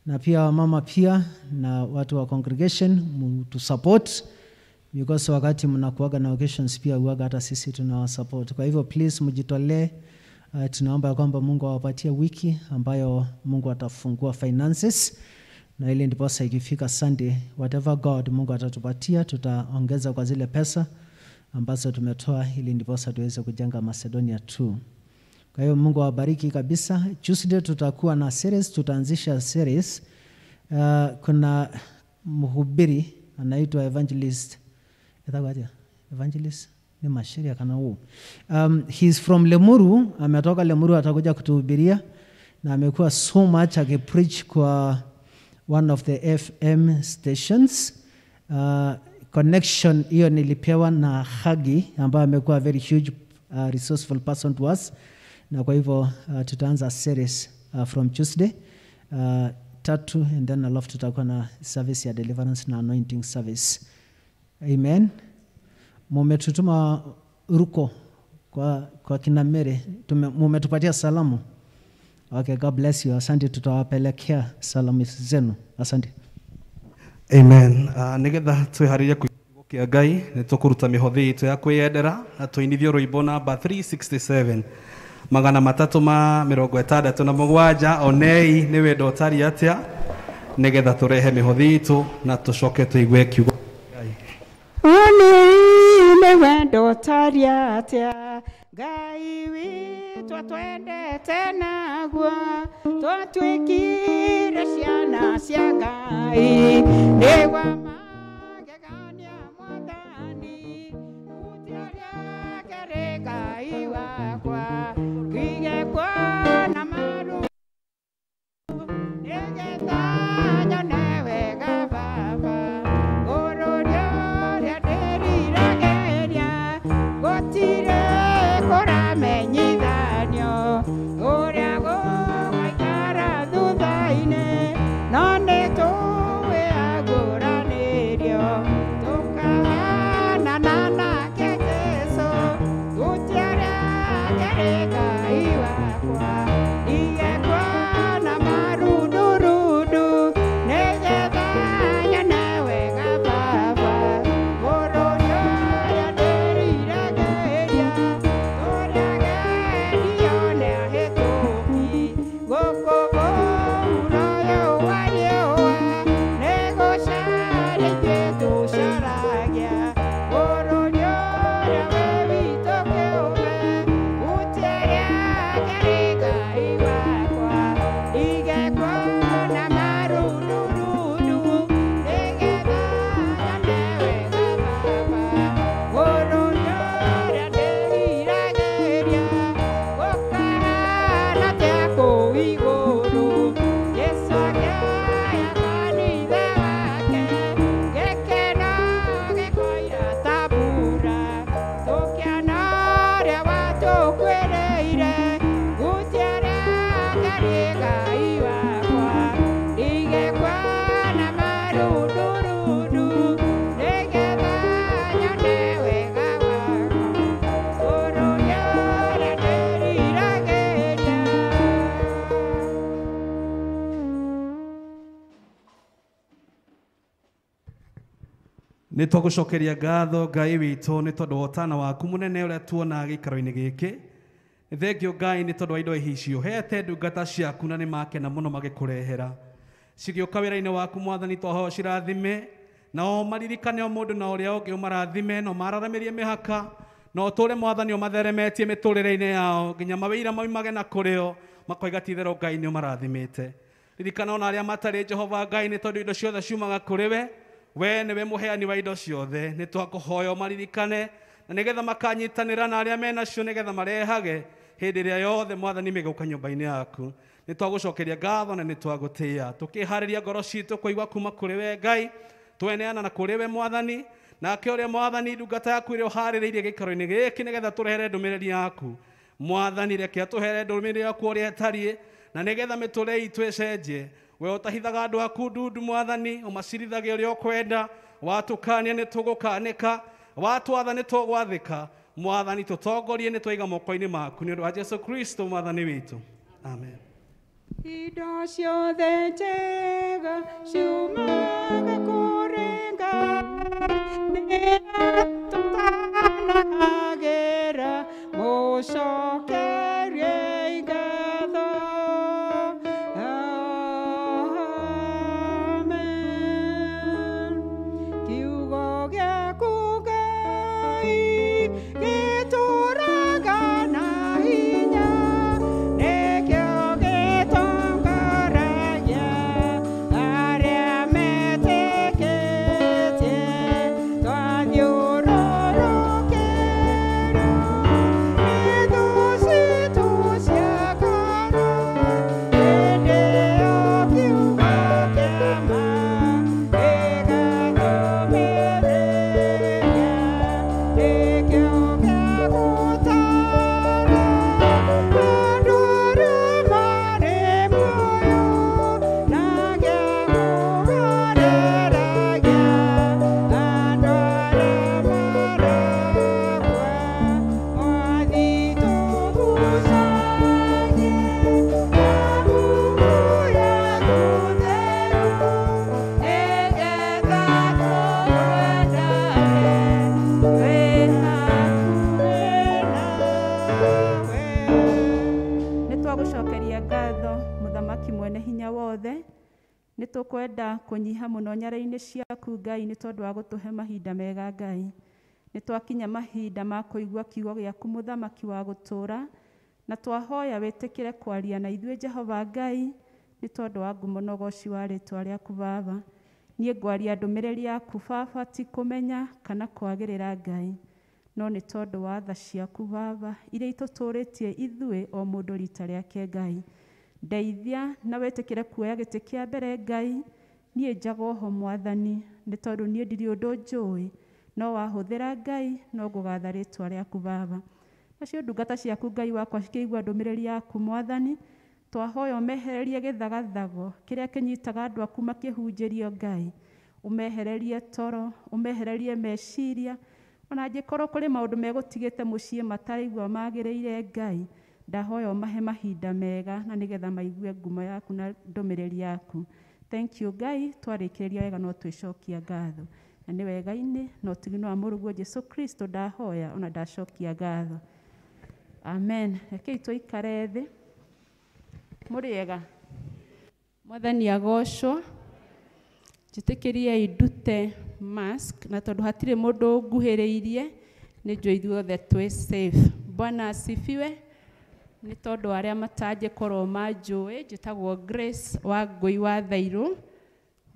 Na pia mama pia na watu wa congregation to support, because wakati mnakuaga na occasions pia huaga hata sisi tunawa support. Kwa hivyo please mjitolee. Tunaomba kwamba Mungu awapatie wiki ambayo Mungu atafungua finances, na ili ndiposa ikifika Sunday whatever God Mungu atatupatia tutaongeza kwa zile pesa ambazo tumetoa, ili ndiposa tuweze kujenga Macedonia 2. Kwa hiyo Mungu awabariki kabisa. Tuesday tutakuwa na series, tutaanzisha series. Kuna mhubiri anaitwa evangelist ni mashiria kana huu. He's from Lemuru, ametoka Lemuru, atakuja kutuhubiria, na amekuwa so much akipreach kwa one of the FM stations. Connection hiyo nilipewa na Hagi ambaye amekuwa very huge resourceful person to us, na kwa hivyo tutaanza series from Tuesday 3, and then alafu tutakuwa na service ya deliverance na anointing service. Amen. Mumetutuma ruko kwa kina Mere, mumetupatia salamu. Okay, God bless you. Asante, tutawapelekea salamu zenu. Asante. Amen. Nigetha twiharirie kuikia Ngai nitukuruta mihothi itu ya kwiyendera na tuinithio rwimbo namba 367 367 onei ni wendo tari atia, nigetha turehe mihothi itu na tucoke tuigue kiugo Ngai. Onei ni wendo tari atia, Ngai witũ twendete naguo, tũtuĩkire ciana cia Ngai, nĩ wa magegania Mwathani, gũtirĩ rĩake rĩ Ngai wakwa, ngigekwo na maru nĩgetha nyone wega Baba, ũrũrio ũrĩa ndĩriragĩria gũtirĩ kũramenyithanio, ũrĩa gũgaikara thutha-inĩ no nĩtũwĩagũranĩrio, tũkahanana nake Jesũ, gũtirĩ rĩake rĩ Ngai wakwa, igekwo na marundurundu nĩgetha nyone wega Baba, ũrũrio ũrĩa ndĩriragĩria tũrĩagerio nĩ ahĩtũki, gũkũ bũrũri wa riũa nĩ gũcaria ithuĩ tũcaragia, ũrũrio ũrĩa wĩ witũ kĩũmbe, gũtirĩ rĩake rĩ Ngai wakwa, igekwo na marundurundu nĩgetha nyone wega Baba, ũrũrio ũrĩa ndĩriragĩria gũkahana ta kũu igũrũ, Jesũ akĩoya kanitha wake, gĩkeno gĩkoira ta mbura, tũkĩona ũrĩa watũkuĩrĩire, gũtirĩ rĩake rĩ Ngai wakwa, igekwo na marundurundu nĩgetha nyone wega wakwa, ũrũrio ũrĩa ndĩriragĩria. Nĩ tũgũcokeria ngatho Ngai witũ nĩ tondũ wa ũtana waku mũnene ũrĩa tuonaga gĩikaro-inĩ gĩkĩ. Nĩ thengio Ngai nĩ tondũ wa indo ici ũheete ndungata ciaku na nĩ makena mũno magĩkũrehera. Cigĩũka wĩra-inĩ waku Mwathani twahoya cirathime, nao maririkane o mũndũ na ũrĩa ũngĩ ũmarathime, no mararamĩrie mĩhaka, no ũtũũre Mwathani ũmatheremetie mĩtũrĩre-inĩ yao nginya mawĩra moimage na kũrĩ o, makoiga ti-itherũ Ngai nĩ ũmarathimĩte. Ririkana ona arĩa matarĩ Jehova Ngai nĩ tondũ indo ciothe ciumaga kũrĩ we, we nĩwe mũheani wa indo ciothe, nĩ twakũhoya ũmaririkane na nigetha makanyitanĩra na arĩa menacio nigetha marehage hĩndĩ ĩrĩa yothe Mwathani megũka nyũmba-inĩ yaku. Nĩ twagũcokeria ngatho na nĩ twagũtĩĩa, tũkĩharĩria ngoro citũ kũigua kuma kũrĩ we Ngai, tweneana na kũrĩ we Mwathani, nake ũrĩa Mwathani ndungata yaku ĩrĩa ũharĩrĩirie gĩikaro-inĩ gĩkĩ nĩgetha tũrehere ndũmĩrĩri yaku. Mwathani reke atũhere ndũmĩrĩri yaku ũrĩa ĩtariĩ, na nĩgetha mĩtũrĩre itũ ĩcenjie. We ũtahithaga andũ aku ndundu Mwathani, ũmacirithagia ũrĩa ũkwenda, watũkania nĩ tũgũkanĩka, watwatha nĩ tũgwathĩka. Mwathani tũtongorie nĩ twaiga moko-inĩ maku nĩ ũndũ wa Jesu Kristo Mwathani witũ. Amen. Indo ciothe njega ciumaga kũrĩ Ngai, tũtanagĩra mũcokerie ngatho. Amen. Kiugo gĩaku Ngai gĩtũũraga na hinya, nĩkĩo gĩtongoragia arĩa metĩkĩtie. Twathiũrũrũkĩra ithu citũ cia ngoro, hĩndĩ ĩyo kiugo kĩa ma gĩgathomithĩria, nĩkĩo gĩagũtaara andũ arĩa marĩ muoyo, na gĩakũgarũragia andũ arĩa marakua. Mwathi tũgucagie nguvu yaku theru, nĩgetha tũendane twĩ hakuhĩ nawe. Nĩ twagũcokeria ngatho Mũthamaki mwene hinya wothe. Nĩ tũkwenda kũnyiha mũno nyara-inĩ ciaku Ngai nĩ tondũ wa gũtũhe mahinda mega Ngai. Nĩ twakinya mahinda ma kũigua kiugo gĩaku Mũthamaki wa gũtũũra, na twahoya wĩtĩkĩre kwaria na ithuĩ Jehova Ngai nĩ tondũ wa ngumo na ũgooci wa rĩĩtwa rĩaku Baba. Niĩ ngwaria ndũmĩrĩri yaku Baba ti kũmenya kana kwagĩrĩra Ngai, no nĩ tondũ wa tha ciaku Baba iria itũtũrĩtie ithuĩ o mũndũ rita rĩake Ngai. Ndeithia na wĩtĩkĩre kuoya gĩtĩ kĩa mbere Ngai, niĩ njaga ho Mwathani, nĩ tondũ niĩ ndirĩ ũndũ njũĩ, no wahũthĩra Ngai no ngũgatha rĩĩtwa rĩaku Baba. Nacio ndungata ciaku Ngai wakwa cikĩigua ndũmĩrĩri yaku Mwathani, twahoya ũmehererie gĩthagathago kĩrĩa kĩnyitaga andũ aku makĩhunjĩrio Ngai, ũmehererie toro, ũmehererie meciria, ona angĩkorwo kũrĩ maũndũ megũtigĩte mũciĩ mataraigua magĩrĩire Ngai, ndahoya ũmahe mahinda mega na nĩgetha maigue ngumo yaku na ndũmĩrĩri yaku. Thank you Ngai, twarĩkĩrĩria wega no twĩcokia ngatho, na nĩ wega-inĩ na ũtiganu wa mũrũguo Jesu Kristo ndahoya ona ndacokia ngatho. Amen. Rekei tũikare thĩ. Mũrĩega. Mwathani agocwo. Njĩtĩkĩriei ndute mask na tondũ hatirĩ mũndũ nguhĩrĩirie, nĩ njũĩ ithuothe twĩ safe. Bwana asifiwe. Nĩ tondũ arĩa matangĩkorwo manjũĩ, njĩtagwo Grace wa Ngũi wa Thairũ.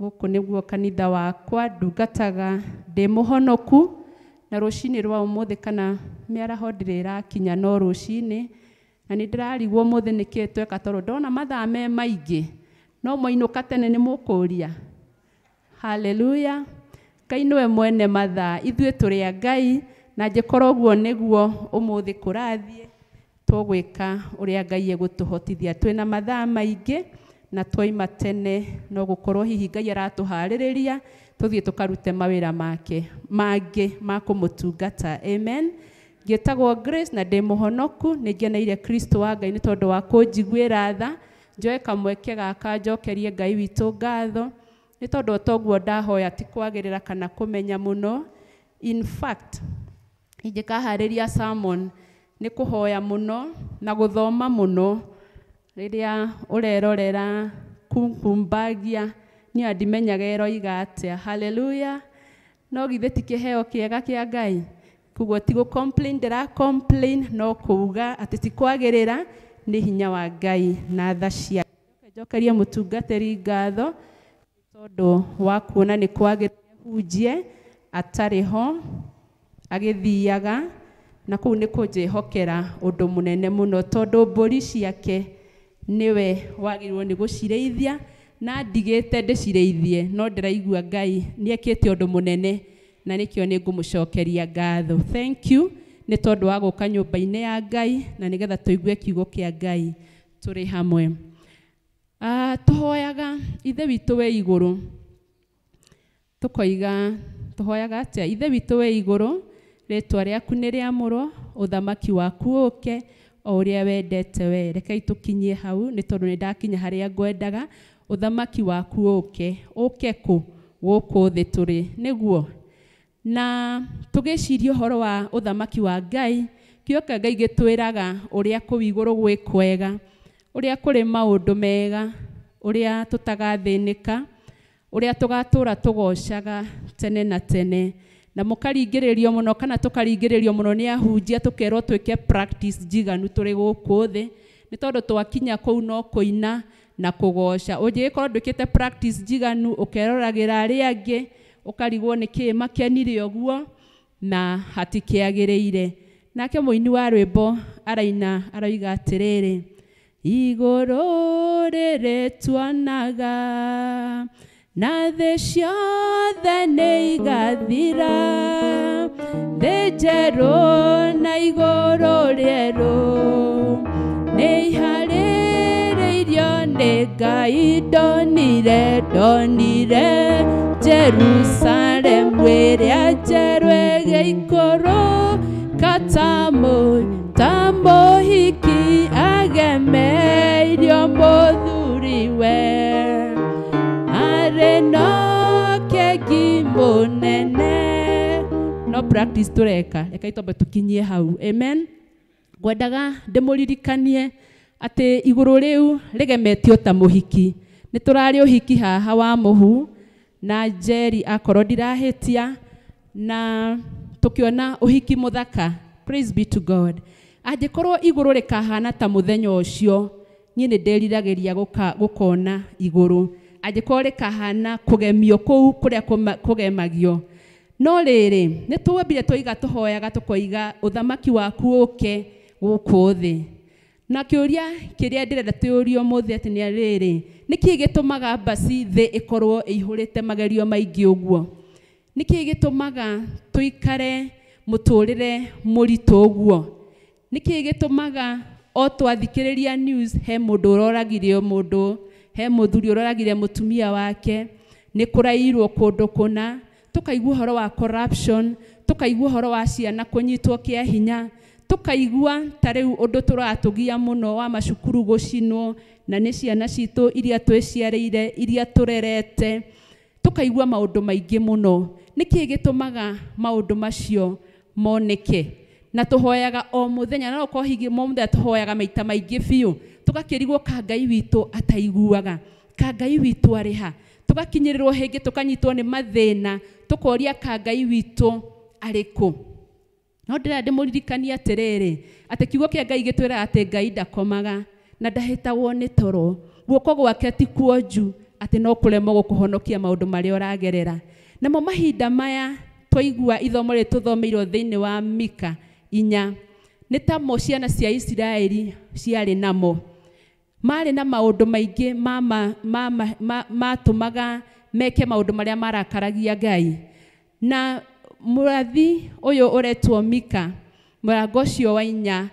Gũkũ nĩguo kanitha wakwa, ndungataga ndĩ mũhonoku, na rũcinĩ rwa ũmũthĩ kana mĩaraho ndirĩ ĩrakinya no rũcinĩ, na nĩ ndĩrarigwo ũmũthĩ nĩkĩĩ tweka tondũ ndona mathaa me maingĩ, no mwainũka tene nĩ mũkũria. Haleluya. Ngai nĩwe mwene mathaa, ithuĩ tũrĩ a Ngai, na angĩkorwo ũguo nĩguo ũmũthĩ kũrathiĩ, tũgwĩka ũrĩa Ngai egũtũhotithia. Twĩna mathaa maingĩ na twaima tene, no gũkorwo hihi Ngai aratũharĩrĩria tũthiĩ tũkarute mawĩra make mangĩ ma kũmũtungata. Amen. Ngĩtagwo Grace na ndĩ mũhonoku, nĩ ngeneire Kristo wa Ngai nĩ tondũ wa kũnjiguĩra tha, njoe kamweke gaka njokerie Ngai witũ ngatho, nĩ tondũ o toguo ndahoya ti kwagĩrĩra kana kũmenya mũno. In fact, ingĩkaharĩria sermon nĩ kũhoya mũno na gũthoma mũno. Rĩrĩa ũrerorera kumbagia niĩ ndimenyaga eroiga atĩa. Haleluya. No githĩ ti kĩheo kĩega kĩa Ngai? Koguo ti gũ-complain, ndĩra-complain, no kuuga atĩ ti kwagĩrĩra, nĩ hinya wa Ngai na tha cia. Njokerie mũtungatĩri ngatho tondũ wa kuona nĩ kwagĩrĩra hunjie atarĩ ho, agithiaga na kuu nĩ kũnjĩhokera ũndũ mũnene mũno tondũ mbũri ciake niwe wagĩrĩirwo nĩ gũcirĩithia na ndigĩte ndĩcirĩithie no ndĩraigua Ngai nĩekĩte ũndũ mũnene na nĩkĩo nĩngũmũcokeria ngatho. Thank you nĩ tondũ wa gũka nyũmba-inĩ ya Ngai na nĩgetha tũigue kiugo kĩa Ngai tũrĩ hamwe. Tũhoyaga ithe witũ wĩ igũrũ, tũhoyaga atĩa? Ithe witũ wĩ igũrũ, rĩtwa rĩaku nĩ rĩamũrwo, ũthamaki waku ũke o ũrĩa wendete we. Rekei tũkinyie hau nĩ tondũ nĩndakinya harĩa ngwendaga. Ũthamaki waku ũke kũ? Gũkũ thĩ tũrĩ nĩguo. Na tũgĩciria ũhoro wa ũthamaki wa Ngai, kiugo kĩa Ngai gĩtwĩraga ũrĩa kũu igũrũ gwĩ kwega, ũrĩa kũrĩ maũndũ mega, ũrĩa tũtagathĩnĩka, ũrĩa tũgatũra tũgocaga tene na tene. Na mũkaringĩrĩrio mũno kana tũkaringĩrĩrio mũno nĩ ahunjia tũkerwo twĩke practice njiganu tũrĩ gũkũ thĩ, nĩ tondũ twakinya kũu no kũina na kũgoca. Ũngĩkorwo ndwĩkĩte practice njiganu ũkeroragĩra arĩa angĩ ũkarigwo nĩkĩĩ makenire ũguo na hatikĩagĩrĩire. Nake mũini wa rwĩmbo araina aroiga atĩrĩrĩ, igũrũ rĩrĩ tuonaga na thĩ ciothe nĩ igathira, thĩ njerũ na igũrũ rĩerũ nĩ iharĩrĩirio nĩ Ngai. Ndonire Jerusalemu ĩrĩa njerũ ĩgĩikũrũka ta mũhiki agemeirio mũthuriwe, arĩ no keki mũnene. No practice tũreka, reka itombe tũkinyie hau. Amen. Ngwendaga ndĩmũririkanie atĩ igũrũ rĩu rĩgemetio ta mũhiki. Nĩ tũrarĩ ũhiki haha wa mũhu na Njeri akorwo ndirahĩtia na tukiona ũhiki mũthaka. Praise be to God. Angĩkorwo igũrũ rĩkahana ta mũthenya ũcio, niĩ nĩ ndĩriragĩria gũkona igũrũ. Angĩkorwo rĩkahana kũgemio kũu kũrĩa kũgemagio. No rĩrĩ, nĩ twambire tũiga tũhoyaga tũkoiga ũthamaki waku ũke gũkũ thĩ. Na kĩũria kĩrĩa ndĩrenda tũũrio mũthĩ atĩ nĩ rĩrĩ, nĩkĩ gĩtũmaga basi thĩ ĩkorwo ĩihũrĩte magerio maingĩ ũguo? Nĩkĩ gĩtũmaga tũikare mũtũrĩre mũritũ ũguo? Nĩkĩ gĩtũmaga o twathikĩrĩria news he mũndũ ũroragire mũndũ, he mũthuri ũroragire mũtumia wake, nĩ kũrairwo kũndũ kũna, tũkaigua ũhoro wa corruption, tũkaigua ũhoro wa ciana kũnyitwo kĩa hinya, tũkaigua ta rĩu ũndũ tũratũgia mũno wa macukuru gũcinwo na nĩ ciana citũ iria twĩciarĩire, iria tũrerete, tũkaigua maũndũ maingĩ mũno. Nĩkĩ gĩtũmaga maũndũ macio moneke? Na tũhoyaga o mũthenya, na ũkorwo higi mũthenya tũhoyaga maita maingĩ biũ, tũgakĩrigwo ka Ngai witũ ataiguaga, ka Ngai witũ arĩ ha. Tũgakinyĩrĩrwo hĩngĩ tũkanyitwo nĩ mathĩna, tũkoria ka Ngai witũ arĩ kũ? No ndĩrenda ndĩmũririkanie atĩrĩrĩ, atĩ kiugo kĩa Ngai gĩtwĩraga atĩ Ngai ndakomaga na ndahĩtagwo nĩ toro, guoko gwake ti kuonju atĩ no kũremwo gũkũhonokia maũndũ marĩa ũragerera. Namo mahinda maya twaigua ithomo rĩrĩ tũthomeirwo thĩinĩ wa Mika 4, nĩ tamo ciana cia Isiraeli ciarĩ namo. Marĩ na maũndũ maingĩ matũmaga meke maũndũ marĩa marakaragia Ngai. Na mũrathi ũyũ ũretwo Mika, mũrango ũcio wa 4,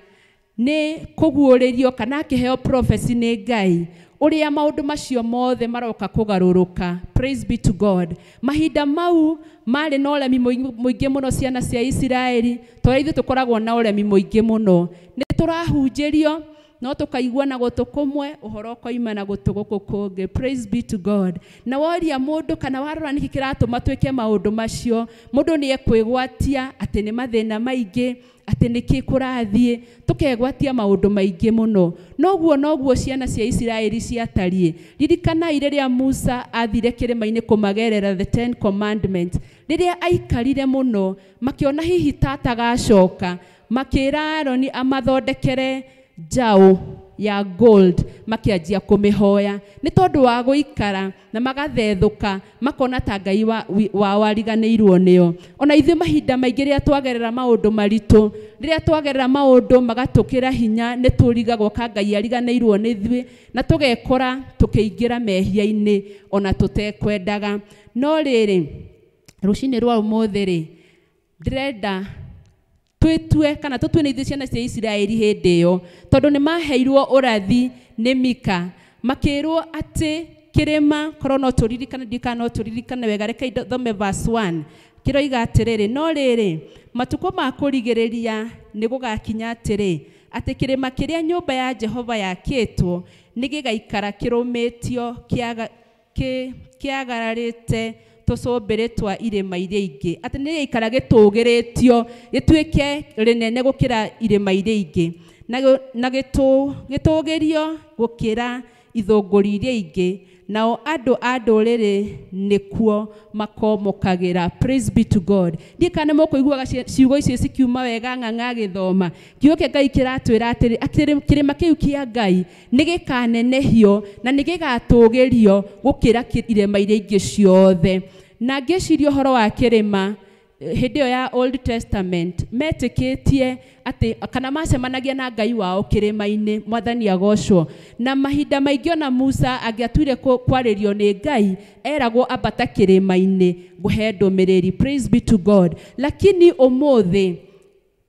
nĩ kũguũrĩrio kana akĩheo prophecy nĩ Ngai ũrĩa maũndũ macio mothe maroka kũgarũrũka. Praise be to God. Mahinda mau marĩ na ũremi mũingĩ mũno ciana cia Isiraeli, tondũ ithuĩ tũkoragwo na ũremi mũingĩ mũno. Nĩ tũrahunjĩrio no tũkaigua na gũtũ kũmwe, ũhoro ũkoima na gũtũ gũkũ kũngĩ. Praise be to God. Na woria mũndũ kana warora nĩkĩ kĩratũma twĩke maũndũ macio, mũndũ nĩ ekwĩgwatia atĩ nĩ mathĩna maingĩ, atĩ nĩkĩ kũrathiĩ, tũkegwatia maũndũ maingĩ mũno. Noguo ciana cia Isiraeli ciatariĩ. Ririkanai rĩrĩa Musa athire kĩrĩma-inĩ kũmagerera the 10 commandments, rĩrĩa aikarire mũno makĩona hihi tatagacoka, makĩra Aroni amathondekere njaũ ya gold makianjia kumihoya ni tondu wa guikara na magathethũka makona ta Ngai wa wariganĩirwo nĩo. Ona ithuĩ mahinda maingĩ rĩrĩa twagerera maũndũ maritũ, rĩrĩa twagerera maũndũ magatũkĩra hinya, nĩ tũrigagwo ka Ngai ariganĩirwo nĩ ithuĩ na tũgekora tũkĩingĩra mehia-inĩ ona tũtekwendaga. No rĩrĩ rũcinĩ rwa ũmũthĩ rĩ, ndĩrenda twĩtue kana tũtue nĩ ithuĩ ciana cia Isiraeli hĩndĩ ĩyo, tondũ nĩ maheirwo ũrathi nĩ Mika, makĩrwo atĩ kĩrĩma, korwo no tũririkane, ndikana no tũririkane wega, reke thome verse 1, kĩroiga atĩrĩrĩ, no rĩrĩ matukũ ma kũrigĩrĩria nĩ gũgakinya atĩrĩ, atĩ kĩrĩma kĩrĩa nyũmba ya Jehova yakĩtwo nĩ gĩgaikara kĩrũmĩtio kĩagararĩte tũcũmbĩrĩ twa irĩma iria ingĩ, atĩ nĩ gĩikara gĩtũgĩrĩtio gĩtuĩke rĩnene gũkĩra irĩma iria ingĩ, na gĩtũgĩrio gũkĩra ithũngũri iria ingĩ, nao andũ a ndũrĩrĩ nĩkuo makomokagĩra. Praise be to God. Ndikane mũkũiguaga ciugo icio cikiuma wega ng'ang'a gĩthoma. Kiugo kĩa Ngai kĩratwĩra atĩrĩ, kĩrĩma kĩu kĩa Ngai nĩ gĩkanenehio na nĩ gĩgatũgĩrio gũkĩra irĩma iria ingĩ ciothe. Na ngĩciria ũhoro wa kĩrĩma hĩndĩ ĩyo ya Old Testament metĩkĩtie atĩ kana macemanagia na Ngai wao kĩrĩma-inĩ, Mwathani agocwo. Na mahinda maingĩ ona Musa angĩatuire kwarĩrio nĩ Ngai eragwo ambata kĩrĩma-inĩ gũhe ndũmĩrĩri. Praise be to God. Lakini ũmũthĩ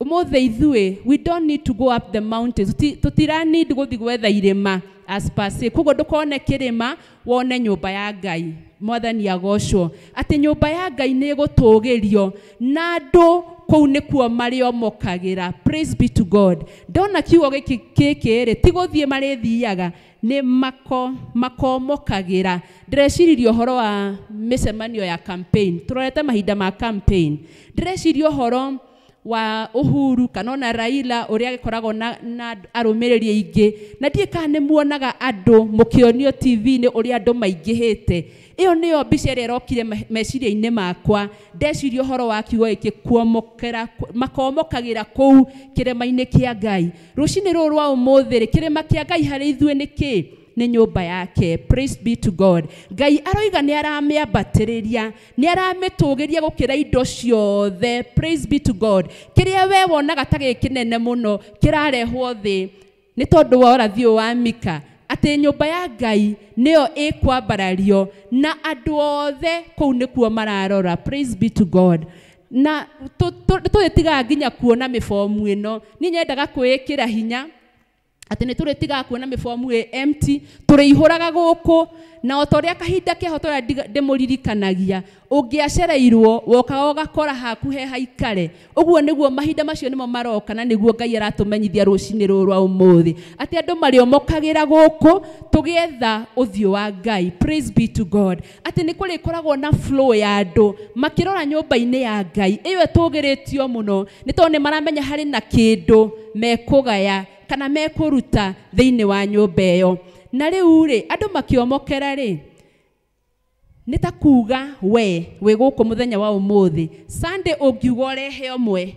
ithuĩ, we don't need to go up the mountains. Tutira need gũthiĩ gwetha irĩma as per se. Koguo ndũkone kĩrĩma wone nyũmba ya Ngai. Mwathani agocwo. Atĩ nyũmba ya Ngai nĩ gũtũgĩrio na andũ kũu nĩkuo marĩomokagĩra. Praise be to God. Ndona kiugo gĩkĩ rĩ, ti gũthiĩ marĩthiaga, nĩ makomokagĩra. Ndĩreciria ũhoro wa mĩcemanio ya campaign. Tũrorete mahinda ma campaign. Ndĩreciria ũhoro wa Uhuru kana ona Raila ũrĩa gĩkoragwo na arũmĩrĩri aingĩ, na ndiĩ kana nĩ muonaga andũ mũkĩonio TV-inĩ ũrĩa andũ maingĩhĩte. Ĩyo nĩyo mbica ĩrĩa ĩrokire meciria-inĩ makwa, ndeciria ũhoro wa kiugo gĩkĩ makomokagĩra kũu kĩrĩma-inĩ kĩa Ngai. Rũcinĩ rũrũ rwa ũmũthĩ, kĩrĩma kĩa Ngai harĩ ithuĩ nĩ kĩĩ? Nĩ nyũmba yake. Praise be to God. Ngai aroiga nĩ aramĩambatĩrĩria, nĩ aramĩtũgĩria gũkĩra indo ciothe. Praise be to God. Kĩrĩa we wonaga ta gĩkĩnene mũno kĩrarehwo thĩ nĩ tondũ wa ũrathi wa Mika, atĩ nyũmba ya Ngai nĩyo ĩkwambarario na andũ othe kũu nĩkuo mararora. Praise be to God. Na tũrĩtiga nginya kuona mĩbomu ĩno, niĩ nyendaga kwĩĩkĩra hinya atĩ nĩ tũrĩtiga kuona mĩbomu empty, tũrĩihũraga gũkũ, na o ta ũrĩa kahinda keho tũrĩa ndĩmũririkanagia, ũngĩacereirwo wokaga ũgakora hakuhe haikare. Ũguo nĩguo mahinda macio nĩmo maroka, na nĩguo Ngai aratũmenyithia rũcinĩ rũrũ rwa ũmũthĩ atĩ andũ marĩomokagĩra gũkũ tũgĩetha ũthiũ wa Ngai. Praise be to God. Atĩ nĩ kũrĩkoragwo na flow ya andũ makĩrora nyũmba-inĩ ya Ngai ĩyo ĩtũgĩrĩtio mũno, nĩ tondũ nĩ maramenya harĩ na kĩndũ mekũgaya kana mekũruta thĩinĩ wa nyũmba ĩyo. Na rĩu rĩ, andũ makiomokera rĩ, nĩ ta kuga we gũkũ mũthenya wa ũmũthĩ, Sunday ũngiuga ũrehe ũmwe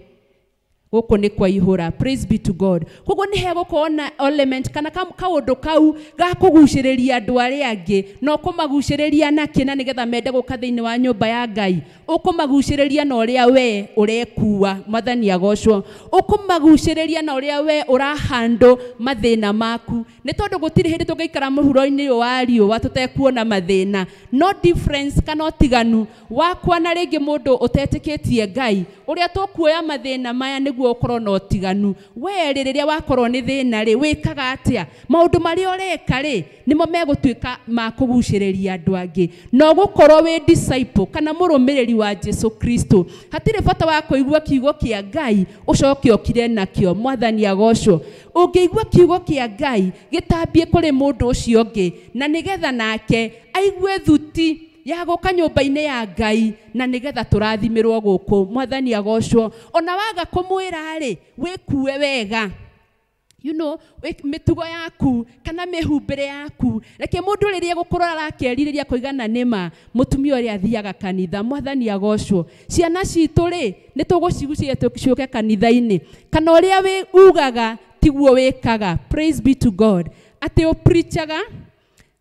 gũkũ nĩ kwaihũra. Praise be to God. Koguo nĩ hegũkorwo na element kana kaũndũ kau ga kũgucĩrĩria andũ arĩa angĩ, no kũmagucĩrĩria nakĩ na nĩgetha mende gũka thĩinĩ wa nyũmba ya Ngai? Ũkũmagucĩrĩria na ũrĩa we ũrekua. Mwathani agocwo. Ũkũmagucĩrĩria na ũrĩa we ũrahandle mathĩna maku, nĩ tondũ gũtirĩ hĩndĩ tũngĩikara mũhuro-inĩ wa riũa tũtekuona mathĩna. No difference kana ũtiganu wakwa na rĩngĩ mũndũ ũtetĩkĩtie Ngai, ũrĩa tũkuoya mathĩna maya nĩguo ũkorwo na ũtiganu. We rĩrĩa wakorwo nĩ thĩna rĩ, wĩkaga atĩa? Maũndũ marĩa ũreka rĩ, nĩmo megũtuĩka ma kũgucĩrĩria andũ angĩ. No gũkorwo wĩ disciple kana mũrũmĩrĩri wa Jesu Kristo, hatirĩ bata wa kũigua kiugo kĩa Ngai ũcoke ũkire nakĩo. Mwathani agocwo. Ũngĩigua kiugo kĩa Ngai gĩtambie kũrĩ mũndũ ũcio ũngĩ, na nĩgetha nake aigue thuti ya gũka nyũmba-inĩ ya Ngai, na nĩgetha tũrathimirwo gũkũ. Mwathani agocwo. Ona waga kũmwĩra rĩ, wĩkue wega. You know, mĩtugo yaku kana mĩhumbĩre yaku, reke mũndũ rĩrĩa gũkorwo arakĩerirĩria kũigana nĩma mũtumia ũrĩa athiaga kanitha. Mwathani agocwo. Ciana citũ rĩ, nĩ tũgũcigucia tũciũke kanitha-inĩ, kana ũrĩa we ugaga tiguo wekaga. Praise be to God. Ate o preachaga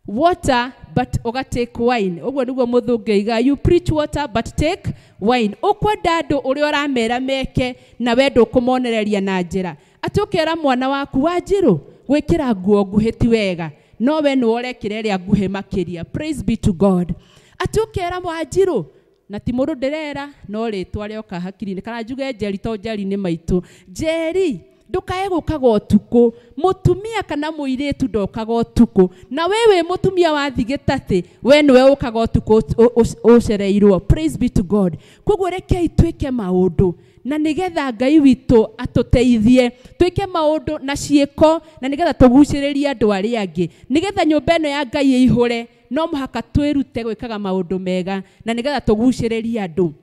water but oga take wine. Ogwo niguo muthungiiga, you preach water but take wine. Ukwenda andu uri uramera meke na wendo kumonereria na njira. Ati ukera mwana waku Wanjiru gwikira nguo nguhi ti wega, no we no urekira ria nguhi makiria. Praise be to God. Ati ukera Wanjiru na ti mundu ndirera no ritwa rioka hakiri-ini, kana njuge Njeri to Njeri ni maitu. Njeri ndukae gukaga utuku, mutumia kana muiritu ndokaga utuku, na wewe mutumia wathigita ti we niwe ukaga utuku ucereirwo. Praise be to God. Koguo reke itwike maundu na nigetha Ngai witu atuteithie twike maundu na ciiko, na nigetha tuguciririe andu aria angi, nigetha nyumba ino ya Ngai ihure no muhaka twirute gwikaga maundu mega na nigetha tuguciririe andu.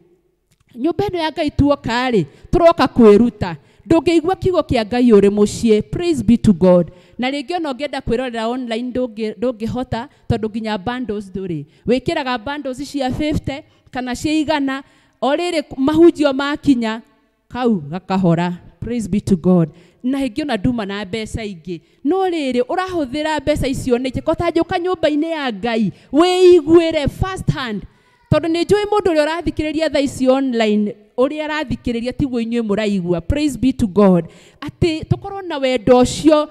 Nyumba ino ya Ngai tuoka ri turoka kwiruta, ndungiigua kiugo kia Ngai uri mucii. Praise be to God. Na ringi ono ngenda kwirorera online ndungihota tondu nginya bundles nduri, wikiraga bundles cia 50 kana cia 100, o riri mahunjio makinya kau gakahora. Praise be to God. Na hingi ona nduma na mbeca ingi, no riri urahuthira mbeca icio niki kota njuka nyumba-ini ya Ngai wiiguire first hand, tondu ni njui mundu uria urathikiriria tha ici online uria arathikiriria tiguo inyuĩ muraigua. Praise be to God. Ati tukorwo na wendo ucio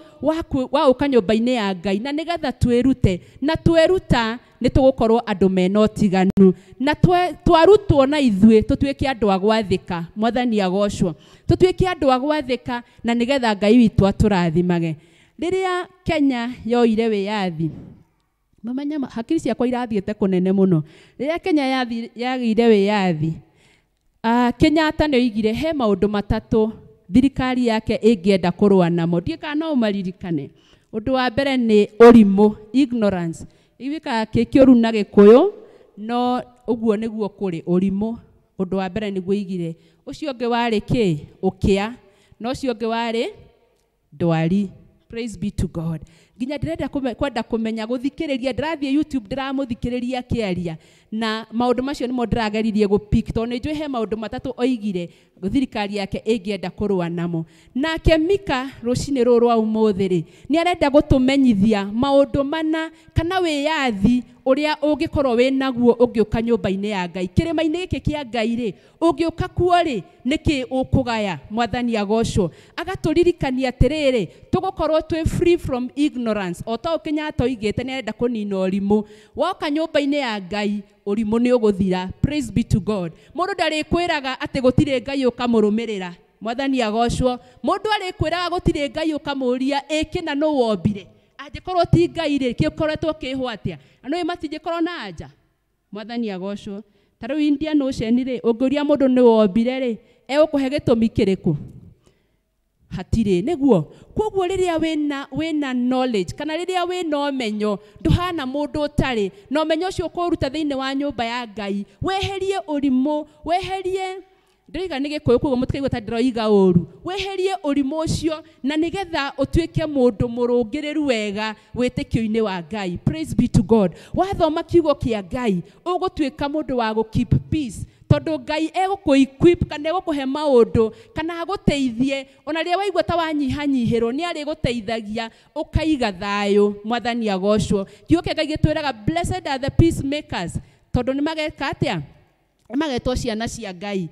wa uka nyumba-ini ya Ngai na nigetha twirute, na tweruta ni tugukorwo andu mena utiganu, na twarutwo na ithuĩ tutuĩke andu a gwathĩka. Mwathani agocwo, tutuĩke andu a gwathĩka na nigetha Ngai witu aturathimage. Riria Kenya yoire wiyathi, mamanya hakiri ciakwa irathiĩte kunene muno. Riria Kenya yagĩire wiyathi, Kenyatta nĩ oigire he maundu matatu thirikari yake ĩngĩenda kũrũa namo. Ndiĩ kana no ũmaririkane. Ũndũ wa mbere nĩ ũrimũ, ignorance. Iwika kĩũru na Gĩkũyũ, no ũguo nĩguo kũrĩ ũrimũ. Ũndũ wa mbere nĩguo igire. Ũcio ũngĩ warĩ kĩ? Ũkĩa. No ũcio ũngĩ warĩ ndwari. Praise be to God. Nginya ndirenda kwenda kumenya guthikiriria, ndirathie YouTube ndiramuthikiriria akiaria, na maundu macio nimo ndirageririe gupick tondu njui he maundu matatu oigire thirikari yake ĩngĩenda kũrũa namo. Nake Mika rucini rũrũ rwa ũmũthĩ rĩ nĩ arenda gũtũmenyithia maundu mana kana wiyathi uria ungikorwo winaguo ũngĩũka nyũmba-inĩ ya Ngai. Kĩrĩma-inĩ gĩkĩ kĩa Ngai rĩ ũngĩũka kuo rĩ nĩkĩ ũkũgaya. Mwathani agocwo, agatũririkania atĩrĩrĩ tũgũkorwo twĩ free from ignorance. O ta Kenyatta oigĩte nĩ arenda kũnina ũrimũ. Woka nyũmba-inĩ ya Ngai ũrimũ nĩ ũgũthira. Praise be to God. Mũndũ ndarĩkwĩraga atĩ gũtirĩ Ngai ũkamũrũmĩrĩra. Mwathani agocwo, mũndũ arĩkwĩraga gũtirĩ Ngai ũkamũria ĩkĩna nũ wombire. Angĩkorwo ti Ngai rĩ kĩkoretwo kĩhwo atĩa? Anũ matingĩkorwo na anja. Mwathani agocwo, ta rĩu Indian Ocean rĩ ũngĩũria mũndũ nĩ wombire rĩ egũkũhe gĩtũmi kĩrĩkũ? Hatirĩ. Nĩguo koguo rĩrĩa wĩna knowledge kana rĩrĩa wĩna ũmenyo nduhana mũndũ ũtarĩ na ũmenyo ũcio ũkũruta thĩinĩ wa nyũmba ya Ngai, weherie ũrimũ, weherie ndĩraiga nĩ Gĩkũyũ koguo mũtikaigua ta ndĩroiga ũru, weherie ũrimũ ũcio na nigetha ũtuĩke mũndũ mũrũngĩrĩru wega wĩtĩkio-inĩ wa Ngai. Praise be to God. Wathoma kiugo kĩa Ngai ũgũtuĩka mũndũ wa gũ keep peace, tondu Ngai egũkũ-equip kana egũkũhe maũndũ kana agũteithie ona rĩrĩa waigua ta wanyihanyihĩrwo nĩ arĩgũteithagia ũkaiga thayũ. Mwathani agocwo. Kiugo kĩa Ngai gĩtwĩraga blessed are the peacemakers, tondu nĩ mageka atĩa? Magetwo ciana cia Ngai.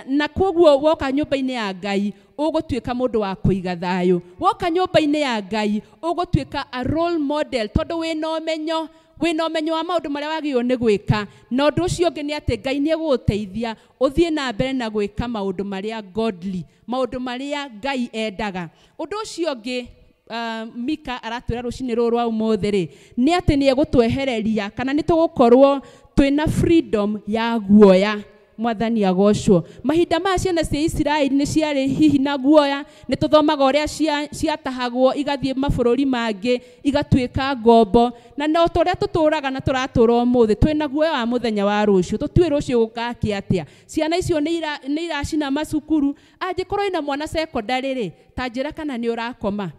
Na koguo woka nyũmba-inĩ ya Ngai ũgũtuĩka mũndũ wa kũiga thayũ. Woka nyũmba-inĩ ya Ngai ũgũtuĩka a role model tondu wĩna ũmenyo wa maũndũ marĩa wagĩrĩirwo nĩ gwĩka, na ũndũ ũcio ũngĩ nĩ atĩ Ngai nĩ egũgũteithia ũthiĩ na mbere na gwĩka maũndũ marĩa godly, maũndũ marĩa Ngai endaga. Ũndũ ũcio ũngĩ Mika aratwĩra rũcinĩ rũrũ rwa ũmũthĩ rĩ nĩ atĩ nĩ egũtwehereria kana nĩ tũgũkorwo twĩna freedom ya guoya. Mwathani agocwo. Mahinda ma ciana cia Isiraeli nĩ ciarĩ hihi na guoya, nĩ tũthomaga ũrĩa ciatahagwo igathiĩ mabũrũri mangĩ igatuĩka ngombo, na no tũrĩa tũtũraga na tũratũra ũmũthĩ twĩna guoya wa mũthenya wa rũciũ, tũtiũĩ rũciũ gũkaki atĩa. Ciana icio nĩ iracina macukuru. Angĩkorwo ina mwana secondary rĩ ta njĩra kana nĩ ũrakoma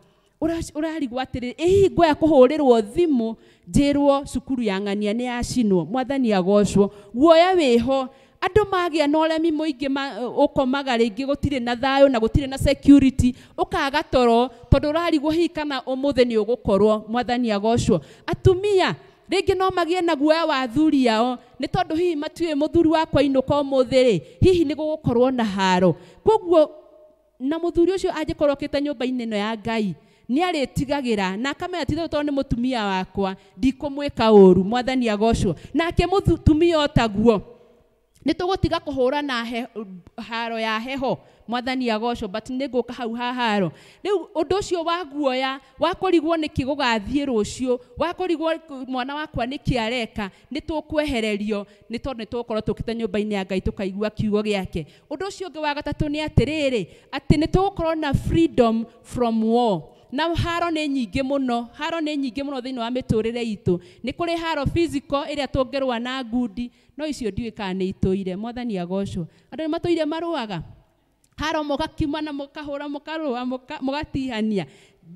ũrarigwo atĩrĩrĩ hihi ngoya kũhũrĩrwo thimũ njĩrwo cukuru ya ng'ania nĩ yacinwo. Mwathani agocwo. Guoya wĩho andå magä na å remi må ingä å komaga rä ngä gå tirä na thayå na gå tirä na security å kaga toro tondå å rarigwo hihi kana å må thä nä å gå korwo. Mwathani agocwo. Atumia rĩngĩ no magĩe na guoya wa athuri ao nĩ tondũ hihi matiũĩ mũthuri wakwa ainũka ũmũthĩ rĩ, hihi nĩ gũgũkorwo na haro. Koguo na mũthuri ũcio angĩkorwo okĩte nyũmba-inĩ ĩno ya Ngai nĩ arĩtigagĩra na akamenya ti tondũ nĩ mũtumia wakwa ndikũmwĩka ũũru. Mwathani agocwo. Nake mũtumia o taguo nĩ tũgũtiga kũhũra na haro ya heho. Mwathani agocwo. But nĩ ngũka hau ha haro. Rĩu ũndũ ũcio wa guoya wa kũrigwo nĩkĩ gũgathiĩ rũciũ, wa kũrigwo mwana wakwa nĩkĩ areka, nĩ tũkwehererio nĩ tondũ nĩ tũgũkorwo tũkĩte nyũmba-inĩ ya Ngai tũkaigua kiugo gĩake. Ũndũ ũcio ũngĩ wa gatatũ nĩ atĩrĩrĩ, atĩ nĩ tũgũkorwo na freedom from war. Na haro nĩ nyingĩ mũno, haro nĩ nyingĩ mũno thĩinĩ wa mĩtũrĩre itũ. Nĩ kũrĩ haro physical ĩrĩa tũngĩrũa na ngundi, no icio ndiũĩ kana nĩ itũire. Mwathani agocwo. Andũ nĩ matũire marũaga haro mũgakiuma na mũkahũra mũkarũa mũgatihania.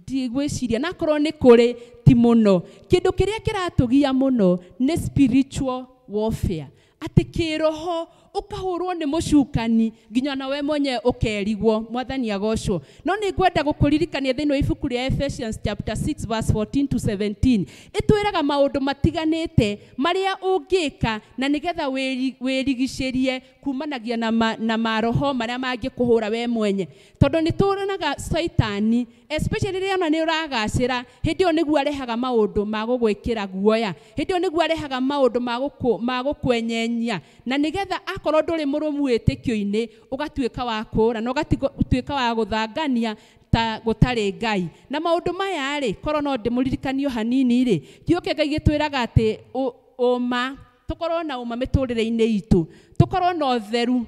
Ndigwĩciria na korwo nĩ kũrĩ ti mũno. Kĩndũ kĩrĩa kĩratũgia mũno nĩ spiritual warfare. Atĩ kĩroho ũkahũrwo nĩ mũcukani nginya na we mwenye ũkerigwo. Mwathani agocwo. No nĩ ngwenda gũkũririkania thĩinĩ wa ibuku rĩa Ephesians chapter 6 verse 14 to 17 ĩtwĩraga maũndũ matiganĩte marĩa ũngĩka na nĩgetha wĩrigicĩrie kumanagia na maroho marĩa mangĩkũhũra we mwenye. Tondũ nĩ tũronaga Saitani especially rĩrĩa ona nĩ ũragacĩra, hĩndĩ ĩyo nĩguo arehaga maũndũ ma gũgwĩkĩra guoya, hĩndĩ ĩyo nĩguo arehaga maũndũ ma gũkwenyenya, na nĩgetha akorwo ndũrĩ mũrũmu wĩtĩkio-inĩ ũgatuĩka wa kũũra na ũgatuĩka wa gũthangania ta gũtarĩ Ngai. Na maũndũ maya rĩ, korwo no ndĩmũririkanio hanini rĩ, kiugo kĩa Ngai gĩtwĩraga atĩ ũma, tũkorwo na ũma mĩtũrĩre-inĩ itũ, tũkorwo na ũtheru,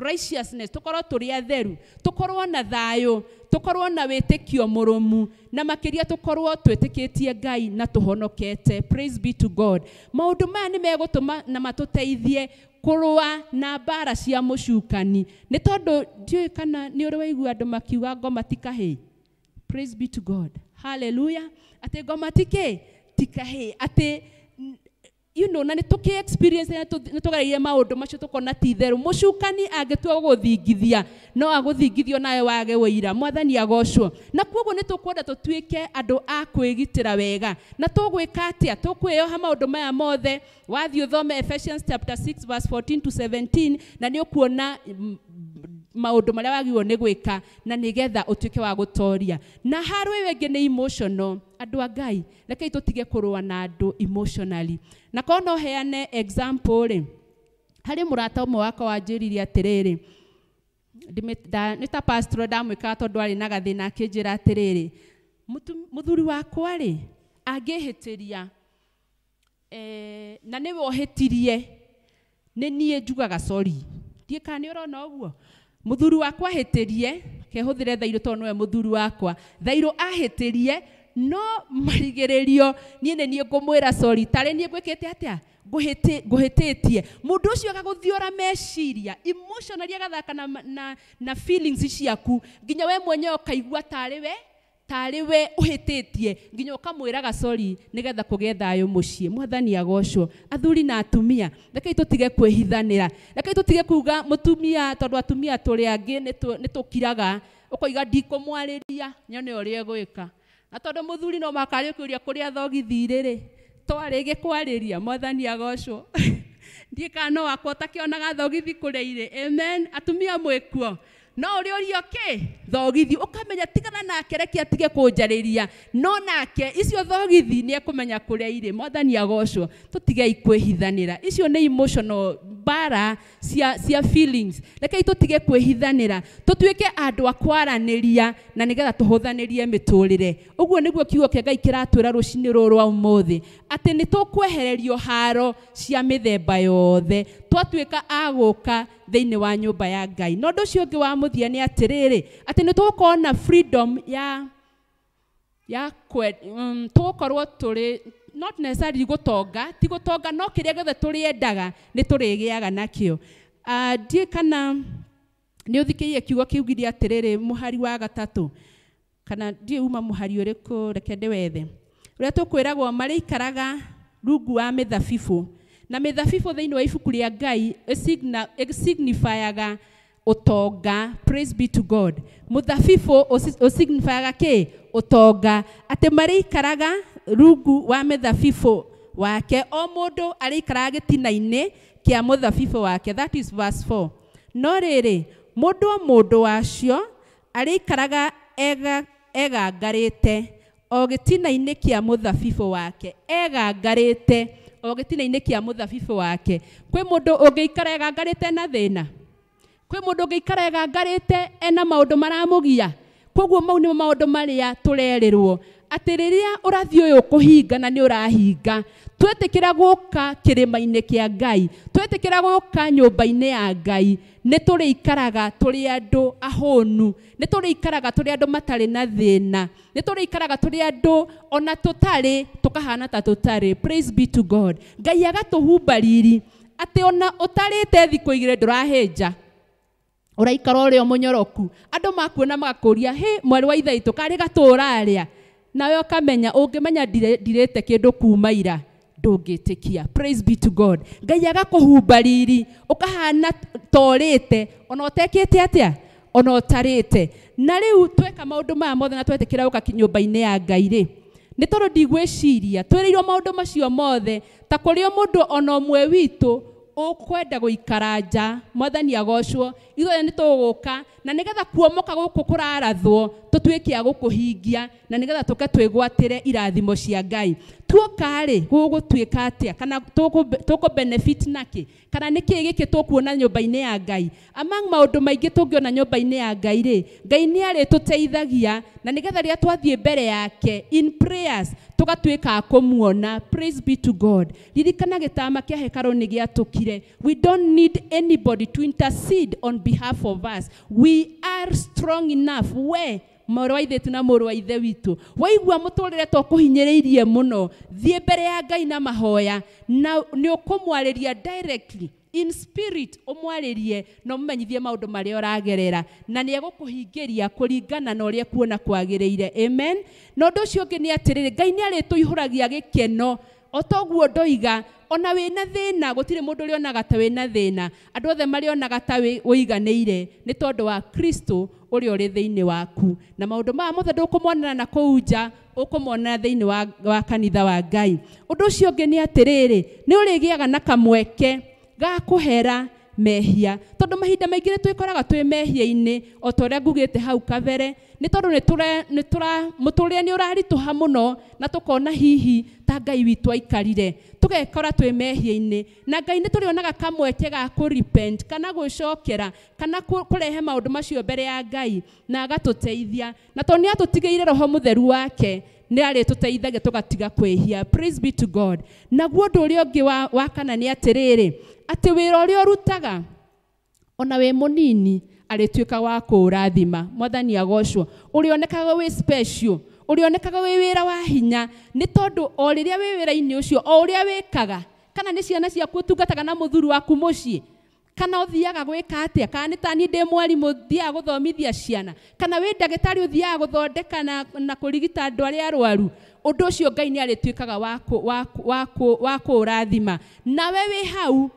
righteousness, tũkorwo tũrĩ atheru, tũkorwo na thayũ, tũkorwo na wĩtĩkio mũrũmu, na makĩria tũkorwo twĩtĩkĩtie Ngai na tũhonokete. Praise be to God. Maũndũ maya nĩ megũtũma na matũteithie kũrũa na mbara cia mũcukani. Nĩ tondũ ndiũĩ kana nĩ ũrĩ waigua andũ makiuga ngoma ti kahĩĩ. Praise be to God. Hallelujah. Atĩ ngoma ti kahĩĩ. Atĩ you know, na nĩ tũkĩ experience na nĩ tũgereire maũndũ macio tũkona ti therũ. Mũcukani angĩtua gũgũthingithia no agũthingithio nawe wage ũira. Mwathani agocwo. Na kwoguo nĩ tũkwenda tũtuĩke andũ a kwĩgitĩra wega. Na tũgwĩka atĩa? Tũkwĩyoha maũndũ maya mothe. Wathiĩ ũthome Ephesians chapter 6 verse 14 to 17 na nĩ ũkuona maũndũ marĩa wagĩrĩirwo nĩ gwĩka na nĩgetha ũtuĩke wa gũtoria. Na haro ĩyo ĩngĩ nĩ emotional. Andũ a Ngai, rekei tũtige kũrũa na andũ emotionally. Na korwo no heane example rĩ, harĩ mũrata ũmwe wakwa wanjĩrire atĩrĩrĩ, nĩ ta pastor ndamwĩkaga tondũ arĩ na gathĩna, akĩnjĩra atĩrĩrĩ, mũthuri wakwa rĩ angĩhĩtĩria na nĩwe ohĩtirie, nĩ niĩ njugaga sorry. Ndiĩ kana nĩ ũrona ũguo? Mũthuri wakwa ahĩtĩrie, kehũthĩre Thairũ tondũ nĩwe mũthuri wakwa, Thairũ ahĩtĩrie, no marigĩrĩrio niĩ nĩ niĩ ngũmwĩra sorry, tarĩ niĩ ngwĩkĩte atĩa ngũhĩtĩtie. Mũndũ ũcio agagũthiora meciria emotionally, agathaka na feelings ciaku nginya we mwenyewe ũkaigua tarĩ we ũhĩtĩtie, nginya ũkamwĩraga sorry nĩgetha kũgĩe thayũ mũciĩ. Mwathani agocwo. Athuri na atumia, rekei tũtige kwĩhithanĩra, rekei tũtige kuga mũtumia tondũ atumia tũrĩ angĩ nĩ tũkiraga, ũkoiga ndikũmwarĩria nyone ũrĩa gwĩka. Na tondũ mũthuri no makarĩ kũria kũrĩa thogithi rĩrĩ twarĩ gĩkwarĩria. Mwathani agocwo. Ndiĩ kana no wakwa ũtakĩonaga thogithi kũrĩa irĩ. Amen. Atumia mwĩkuo. No ũrĩ ũrio kĩ? Thogithi. Ũkamenya tigana nake, reke atige kũnjarĩria. No nake icio thogithi nĩ ekũmenya kũrĩa irĩ. Mwathani agocwo. Tũtigei kwĩhithanĩra. Icio nĩ emotional bara cia feelings. Rekei tũtige kwĩhithanĩra. Tũtuĩke andũ a kwaranĩria na nĩgetha tũhũthanĩrie mĩtũrĩre. Ũguo nĩguo kiugo kĩa Ngai kĩratwĩra rũcinĩ rũrũ rwa ũmũthĩ. Atĩ nĩ tũkwehererio haro cia mĩthemba yothe twatuĩka a gũka thĩinĩ wa nyũmba ya Ngai. Na ũndũ ũcio ũngĩ wa mũthia nĩ atĩrĩrĩ, atĩ nĩ tũgũkorwo na freedom tũgũkorwo tũrĩ not necessarily gũtonga, ti gũtonga, no kĩrĩa gĩothe tũrĩendaga nĩ tũrĩgĩaga nakĩo. Ndiĩ kana nĩ ũthikĩrĩirie kiugo kiugirie atĩrĩrĩ, mũhari wa gatatũ kana ndiĩ uma mũhari ũrĩkũ, reke ndĩwethe, ũrĩa tũkwĩragwo marĩikaraga rungu wa mĩthabibũ na mĩthabibũ thĩinĩ wa ibuku rĩa Ngai ĩsignifyaga utonga. Praise be to God. Mũthabibũ ũsignifyaga kĩ? Utonga. Atĩ marĩikaraga rungu wa mĩthabibũ wake, o mũndũ arĩikaraga gĩtina-inĩ kĩa mũthabibũ wake. That is verse 4. No rĩrĩ, mũndũ wacio arĩikaraga egangarĩte o gĩtina-inĩ kĩa mũthabibũ wake. Egangarĩte o gĩtina-inĩ kĩa mũthabibũ wake. Kwĩ mũndũ ũngĩikara egangarĩte na thĩna? Kwĩ mũndũ ũngĩikara egangarĩte ena maũndũ maramũgia? Koguo mau nĩ maũndũ marĩa tũrerĩrwo atĩ rĩrĩa ũrathi ũyũ kũhinga na nĩ ũrahinga, twetĩkĩra gũka kĩrĩma-inĩ kĩa Ngai, twetĩkĩra gũka nyũmba-inĩ ya Ngai, nĩ tũrĩikaraga tũrĩ andũ ahũnu, nĩ tũrĩikaraga tũrĩ andũ matarĩ na thĩna, nĩ tũrĩikaraga tũrĩ andũ ona tũtarĩ tũkahana ta tũtarĩ. Praise be to God. Ngai agatũhumba riri atĩ ona ũtarĩte thikũ igĩrĩ ndũrahĩnja, ũraikara ũrĩ o mũnyoroku. Andũ makuona magakũria, he mwarĩ wa ithe witũ karĩ gatũra arĩa, nawe ũkamenya ũngĩmenya ndirĩte kĩndũ kuma ira ndũngĩtĩkia. Praise be to God. Ngai agakũhumba riri ũkahana torĩte ona ũtekĩte atĩa, ona ũtarĩte. Na rĩu tweka maũndũ maya mothe na twetĩkĩra gũka nyũmba-inĩ ya Ngai rĩ, nĩ tondũ ndigwĩciria twĩrĩirwo maũndũ macio mothe ta kũrĩ mũndũ ona ũmwe witũ ũkwenda gũikara nja. Mwathani agocwo. Ithuothe nĩ tũgũka na nĩgetha kuomoka gũkũ kũrarathwo tũtuĩke a gũkũhingia na nĩgetha tũke twĩgwatĩre irathimo cia Ngai. Tuoka rĩ gũgũtuĩka atĩa, kana tũkũ benefit nakĩ, kana nĩ kĩĩ gĩkĩ tũkuona nyũmba-inĩ ya Ngai? Among maũndũ maingĩ tũngĩona nyũmba-inĩ ya Ngai rĩ, Ngai nĩ arĩtũteithagia na nĩgetha rĩrĩa twathiĩ mbere yake in prayers tũgatuĩka a kũmuona. Praise be to God. Ririkana gĩtama kĩa hekarũ nĩ gĩatũkire. We don't need anybody to intercede on behalf of us. We are strong enough. We mũrũ wa ithe na mũrũ wa ithe witũ, waigua mũtũrĩre tũkũhinyĩrĩirie mũno, thiĩ mbere ya Ngai na mahoya na nĩ ũkũmwarĩria directly in spirit, ũmwarĩrie na ũmenyithie maũndũ marĩa ũragerera na nĩ egũkũhingĩria kũringana na ũrĩa kuona kwagĩrĩire. Amen. Na ũndũ ũcio ũngĩ nĩ atĩrĩrĩ, Ngai nĩ arĩtũihũragia gĩkeno o toguo ndoiga ona wĩna thĩna, gũtirĩ mũndũ ũrĩonaga ta wĩna thĩna. Andũ othe marĩonaga ta ũiganĩire nĩ tondũ wa Kristo ũrĩa ũrĩ thĩinĩ waku, na maũndũ maya mothe ndũkũmonera na kũu nja, ũkũmonera thĩinĩ wa kanitha wa Ngai. Ũndũ ũcio ũngĩ nĩ atĩrĩrĩ, nĩ ũrĩgĩaga na kamweke ga kũhera mehia, tondũ mahinda maingĩ nĩ twĩkoraga twĩ mehia-inĩ o ta ũrĩa ngugĩte hau kabere, nĩ tondũ mũtũrĩre nĩ ũraritũha mũno na tũkona hihi ta Ngai witũ aikarire, tũgekora twĩ mehia-inĩ, na Ngai nĩ tũrĩonaga kamweke ga kũrepent kana gwĩcokera kana kũrehe maũndũ macio mbere ya Ngai na agatũteithia, na tondũ nĩ atũtigĩire Roho Mũtheru wake nĩ arĩtũteithagia tũgatiga kwĩhia. Praise be to God. Naguo ũndũ ũrĩa ũngĩ wa kana nĩ atĩrĩrĩ, atĩ wĩra ũrĩa ũrutaga ona wĩ mũnini arĩtuĩka wa kũũrathima. Mwathani agocwo. Ũrĩonekaga wĩ special, ũrĩonekaga wĩ wĩra wa hinya, nĩ tondũ o rĩrĩa wĩ wĩra-inĩ ũcio o ũrĩa wĩkaga, kana nĩ ciana ciaku ũtungataga na mũthuri waku mũciĩ, kana ũthiaga gwĩka atĩa, kana nĩ ta niĩ ndĩ mwarimũ thiaga gũthomithia ciana, kana wĩ ndagĩtarĩ ũthiaga gũthondeka na kũrigita andũ arĩa arwaru, ũndũ ũcio Ngai nĩ arĩtuĩkaga wa kũũrathima, nawe wĩ hau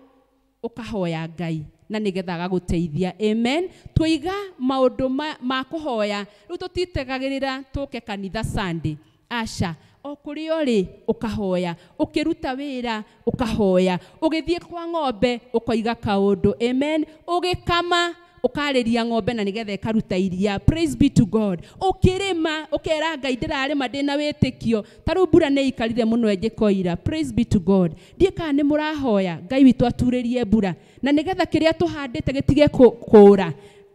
ũkahoya Ngai na nĩgetha agagũteithia. Amen. Tũiga maũndũ ma kũhoya, rĩu tũtitegagĩrĩra tũke kanitha Sunday. Aca, o kũrĩa ũrĩ ũkahoya, ũkĩruta wĩra ũkahoya, ũgĩthiĩ kwa ng'ombe ũkoiga kaũndũ. Amen. Ũgĩkama ũkarĩria ng'ombe na nĩgetha ĩkaruta iria. Praise be to God. Ũkĩrĩma ũkera Ngai ndĩrarĩma ndĩna wĩtĩkio, ta rĩu mbura nĩ ikarire mũno ĩngĩkoira. Praise be to God. Ndiĩ kana nĩ mũrahoya Ngai witũ aturĩrie mbura na nĩgetha kĩrĩa tũhandĩte gĩtige kũũra.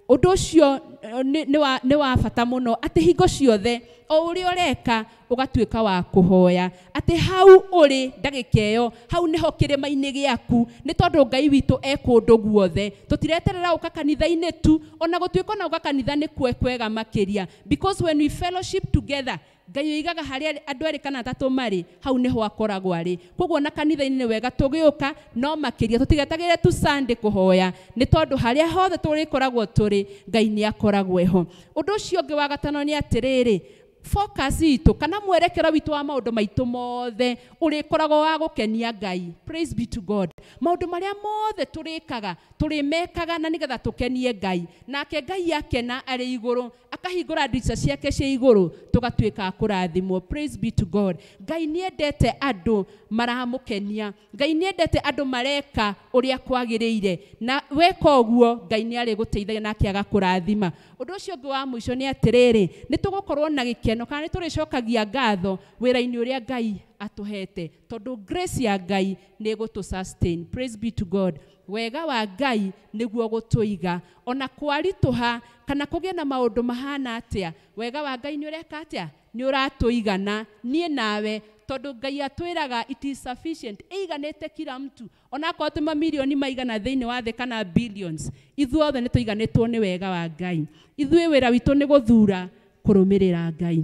Ũndũ ũcio nĩ wa bata mũno, atĩ hingo ciothe o ũrĩa ũreka ũgatuĩka wa kũhoya, atĩ hau ũrĩ ndagĩka ĩyo hau nĩho kĩrĩma-inĩ gĩaku, nĩ tondũ Ngai witũ kũndũ guothe. Tũtireterera ũka kanitha-inĩ tu, ona gũtuĩka na ũka kanitha nĩ kwega makĩria, because when we fellowship together, Ngai oigaga harĩa andũ erĩ kana atatũ marĩ, hau nĩho akoragwo arĩ. Koguo na kanitha-inĩ nĩ wega tũgĩũka, no makĩria tũtigetagĩrĩre tu Sunday kũhoya, nĩ tondũ harĩa hothe tũrĩkoragwo tũrĩ, Ngai nĩ akoragwo ho. Ũndũ ũcio ũngĩ wa gatano nĩ atĩrĩrĩ, focus itu kana mwerekera witu wa maundu maitu mothe urikoragwo wa gukenia Ngai. Praise be to God. Maundu maria mothe turikaga turimekaga na nigetha tukenie Ngai, nake Ngai akena ari iguru akahingura ndica ciake cia iguru tugatuika kurathimwo. Praise be to God. Ngai niendete andu maramukenia, Ngai niendete andu mareka uria kwagiriire, na weka uguo Ngai ni ari guteithagia nake agakurathima. Undu ucio ungi wa mwisho ni atiriri, ni tugukorwo na gikeno kana ni turicokagia ngatho wira-ini uria Ngai atuhete, tondu grace ya Ngai ni gutu sustain. Praise be to God. Wega wa Ngai niguo gutuiga ona kwarituha kana kugia na maundu mahana atia, wega wa Ngai ni ureka atia, ni uratuigana nie nawe, tondu Ngai atwiraga it is sufficient, iganete kila mtu, ona kwa tuma milioni maigana thiini wa thi kana billions, ithuothe ni tuiganitwo ni wega wa Ngai. Ithuĩ wĩra witũ nĩ gũthura kũrũmĩrĩra Ngai,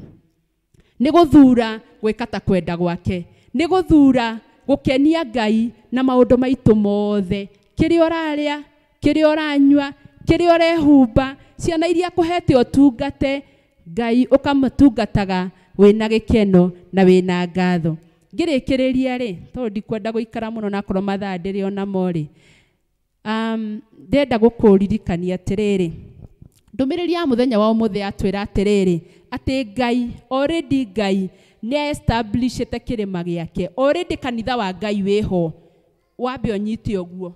nĩ gũthura gwĩka ta kwenda gwake, nĩ gũthura gũkenia Ngai na maũndũ maitũ mothe, kĩrĩa ũrarĩa, kĩrĩa ũranyua, kĩrĩa ũrehumba, ciana iria kũhete ũtungate Ngai ũkamũtungataga wĩna gĩkeno na wĩna ngatho. Ngĩrĩkĩrĩria rĩ, tondũ ndikwenda gũikara mũno na korwo mathaa ndĩrĩ ona morĩ, ndenda gũkũririkania atĩrĩrĩ, ndũmĩrĩri ya mũthenya wa ũmũthĩ atwĩra atĩrĩrĩ atĩ Ngai already Ngai nĩ establishete kĩrĩma gĩake, already kanitha wa Ngai wĩho, wambe ũnyite ũguo.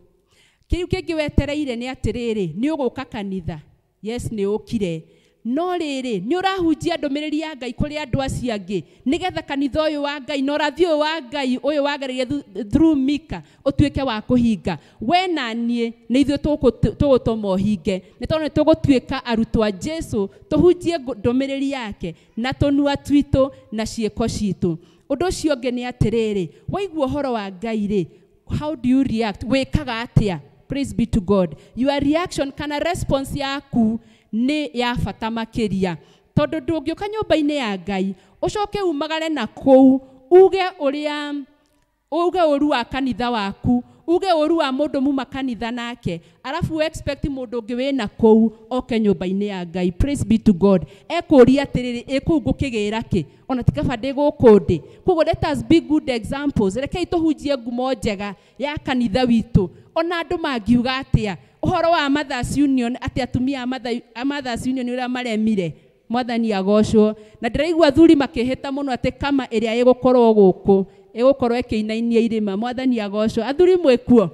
Kĩu kĩngĩ wetereire nĩ atĩrĩrĩ, nĩ ũgũka kanitha, yes nĩ ũkire, no rĩrĩ nĩ ũrahunjia ndũmĩrĩri ya Ngai kũrĩ andũ acio angĩ nĩgetha kanitha ũyũ wa Ngai na ũrathi ũyũ wa Ngai ũyũ wagereire through Mika ũtuĩke wa kũhinga. We na niĩ nĩ ithuĩ tũgũtũma ũhinge, nĩ tondũ nĩ tũgũtuĩka arutwo a Jesu, tũhunjie ndũmĩrĩri yake na tũnua twitũ na ciĩko citũ. Ũndũ ũcio ũngĩ nĩ atĩrĩrĩ, waigua ũhoro wa Ngai rĩ, how do you react? Wĩkaga atĩa? Praise be to God. Your reaction kana response yaku ni ya bata makiria, tondu ndũngĩũka nyũmba-inĩ ya Ngai ũcoke umagare na kũu uge ũru wa kanitha waku, uge ũru wa mũndũ muma kanitha nake, arafu expect mũndũ ũngĩ wĩna kũu oke nyũmba-inĩ ya Ngai. Praise be to God. Ekũria atĩrĩrĩ, kũu ngũkĩgĩra kĩ, ona ti kaba ndĩ gũkũ ndĩ. Koguo let us be good examples. Rekei tũhunjie ngumo njega ya kanitha witũ, ona andũ mangiuga atĩa. Ũhoro wa Mothers Union atĩ atumia a Mothers Union ũrĩa maremire, Mwathani agocwo, na ndĩraigua athuri makĩhĩta mũno atĩ kama ĩrĩa ĩgũkorwo gũkũ ĩgũkorwo ĩkĩinainia irĩma. Mwathani agocwo. Athuri mwĩkuo,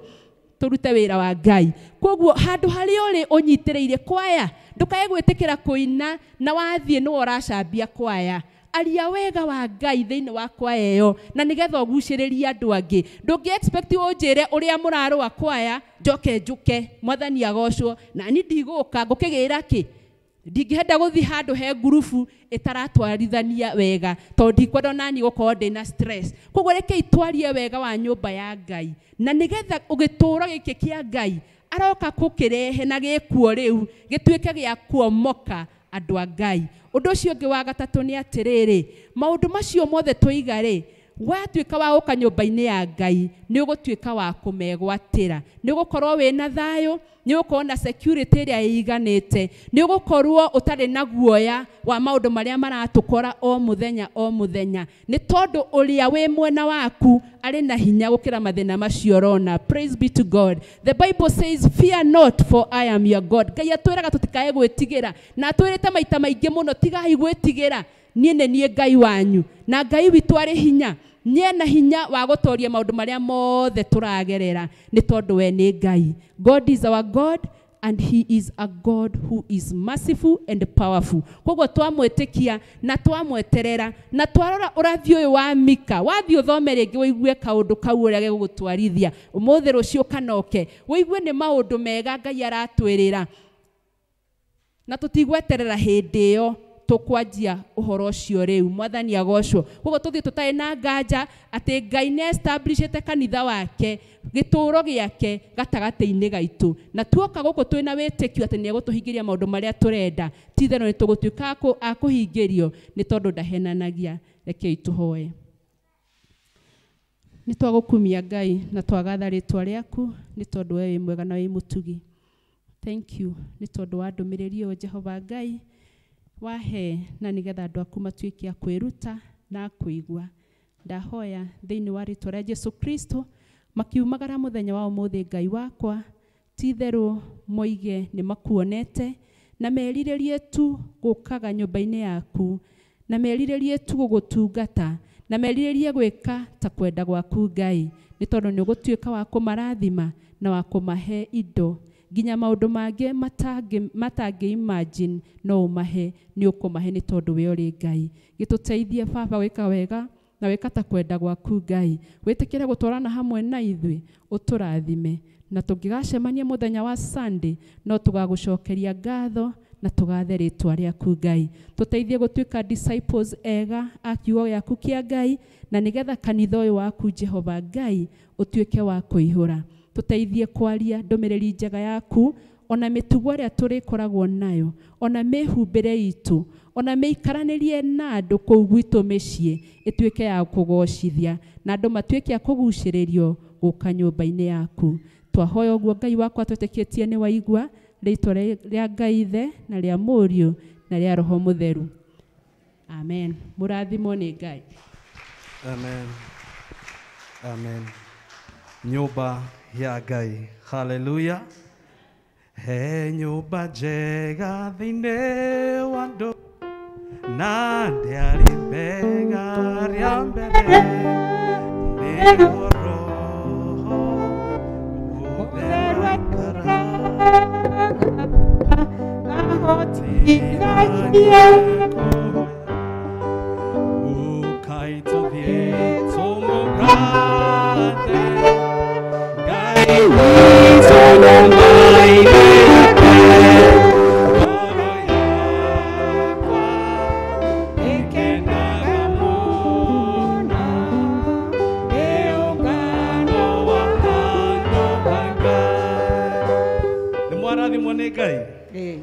tũrute wĩra wa Ngai. Koguo handũ harĩa ũrĩ ũnyitĩrĩire kwaya, ndũkae gwĩtĩkĩra kũina na wathiĩ nĩwe ũracambia kwaya. Aria wega wa Ngai thĩinĩ wa kwaya ĩyo na nĩgetha ũgucĩrĩrie andũ angĩ. Ndũngĩ expect ũnjĩre ũrĩa mũrarũa kwaya njoke njũke. Mwathani agocwo. Na ni ndigũka ngũkĩgĩra kĩ, ndingĩhenda gũthiĩ handũ he ngurubu ĩtaratwarithania wega, tondũ ndikwenda nani gũkorwo ndĩna stress. Koguo rekei twarie wega wa nyũmba ya Ngai, na nĩgetha ũgĩtũũro gĩkĩ kĩa Ngai aroka gũkĩrehe na gĩkuo rĩu gĩtuĩke gĩa kuomoka andũ a Ngai. Ũndũ ũcio ũngĩ wa gatatũ nĩ atĩrĩrĩ, maũndũ macio mothe tũiga rĩ, watuĩka wa gũka nyũmba-inĩ ya Ngai nĩ ũgũtuĩka wa kũmegwatĩra, nĩ ũgũkorwo wĩna thayũ, nĩ ũgũkorwo na security ĩrĩa ĩiganĩte, nĩ ũgũkorwo ũtarĩ na guoya wa maũndũ marĩa maratũkora o mũthenya o mũthenya, nĩ tondũ ũrĩa wĩ mwena waku arĩ na hinya gũkĩra mathĩna macio ũrona. Praise be to God. The Bible says, fear not for I am your God. Ngai atwĩraga tũtikae gwĩtigĩra, na atwĩrĩte maita maingĩ mũno tigai gwĩtigĩra, niĩ nĩ niĩ Ngai wanyu, na Ngai witũ arĩ hinya, niĩ na hinya wa gũtoria maũndũ marĩa mothe tũragerera, nĩ tondũ we nĩ Ngai. God is our God and he is a God who is merciful and powerful. Koguo twamwĩtĩkia na twamweterera na twarora ũrathi ũyũ wa Mika, wathiĩ ũthome rĩngĩ wĩigue kaũndũ kau ũrĩa gĩgũgũtwarithia, ũmũthĩ rũciũ kanoke wĩigue nĩ maũndũ mega Ngai aratwĩrĩra, na tũtigweterera hĩndĩ ĩyo tũkwanjia ũhoro ũcio rĩu. Mwathani agocwo. Koguo tũthiĩ tũtarĩ na nganja atĩ Ngai nĩ establishete kanitha wake, gĩtũũro gĩake gatagatĩ-inĩ gaitũ, na tuoka gũkũ twĩna wĩtĩkio atĩ nĩ egũtũhingĩria maũndũ marĩa tũrenda, ti itherũ nĩ tũgũtuĩka a kũhingĩrio nĩ tondũ ndahenanagia. Rekei tũhoe. Nĩ twagũkumia Ngai na twagatha rĩtwa rĩaku nĩ tondũ we wĩ mwega na wĩ mũtugi. Thank you nĩ tondũ wa ndũmĩrĩri ĩyo Jehova Ngai, wahe na nigetha andũ aku matuĩke a kwĩruta na kũigua. Ndahoya thĩinĩ wa rĩĩtwa rĩa Jesu Kristo makiumagara mũthenya wa ũmũthĩ Ngai wakwa ti therũ moige nĩ makuonete na merirĩrie tu gũkaga nyũmba-inĩ yaku na merirĩrie tu gũgũtungata na merirĩrie gwĩka ta kwenda gwaku Ngai, nĩ tondũ nĩ ũgũtuĩka wa kũmarathima na wa kũmahe indo nginya maũndũ mangĩ matangĩ imagine no ũmahe, nĩ ũkũmahe nĩ tondũ we ũrĩ Ngai. Gĩtũteithie Baba gwĩka wega na wĩka ta kwenda gwaku Ngai, wĩtĩkĩre gũtwarana hamwe na ithuĩ, ũtũrathime na tũngĩgacemania mũthenya wa Sunday no tũgagũcokeria ngatho na tũgathe rĩĩtwa rĩaku Ngai. Tũteithie gũtuĩka disciples ega a kiugo gĩaku kĩa Ngai na nĩgetha kanitha ũyũ waku Jehova Ngai ũtuĩke wa kũihũra. Tũteithie kwaria ndũmĩrĩri njega yaku ona mĩtugo ĩrĩa tũrĩkoragwo nayo, ona mĩhumbĩre itũ, ona mĩikaranĩrie na andũ kũu gwitũ mĩciĩ ĩtuĩke ya kũgocithia na andũ matuĩke a kũgucĩrĩrio gũka nyũmba-inĩ yaku. Twahoya ũguo Ngai wakwa twĩtĩkĩtie nĩ waigua, rĩĩtwa rĩa Ngai Ithe na rĩa Mũriũ na rĩa Roho Mũtheru. Amen. Mũrathimwo nĩ Ngai. Amen. Amen. Nyũmba ya Ngai. Hallelujah. He nyũmba njega thĩinĩ wa andũ na ndĩarĩ mbega rĩa mbere nĩguo Roho Mũtheru aikara ahotithagia ũkai tũthiĩ tũmũgathe Ngai witũ nyũmba-inĩ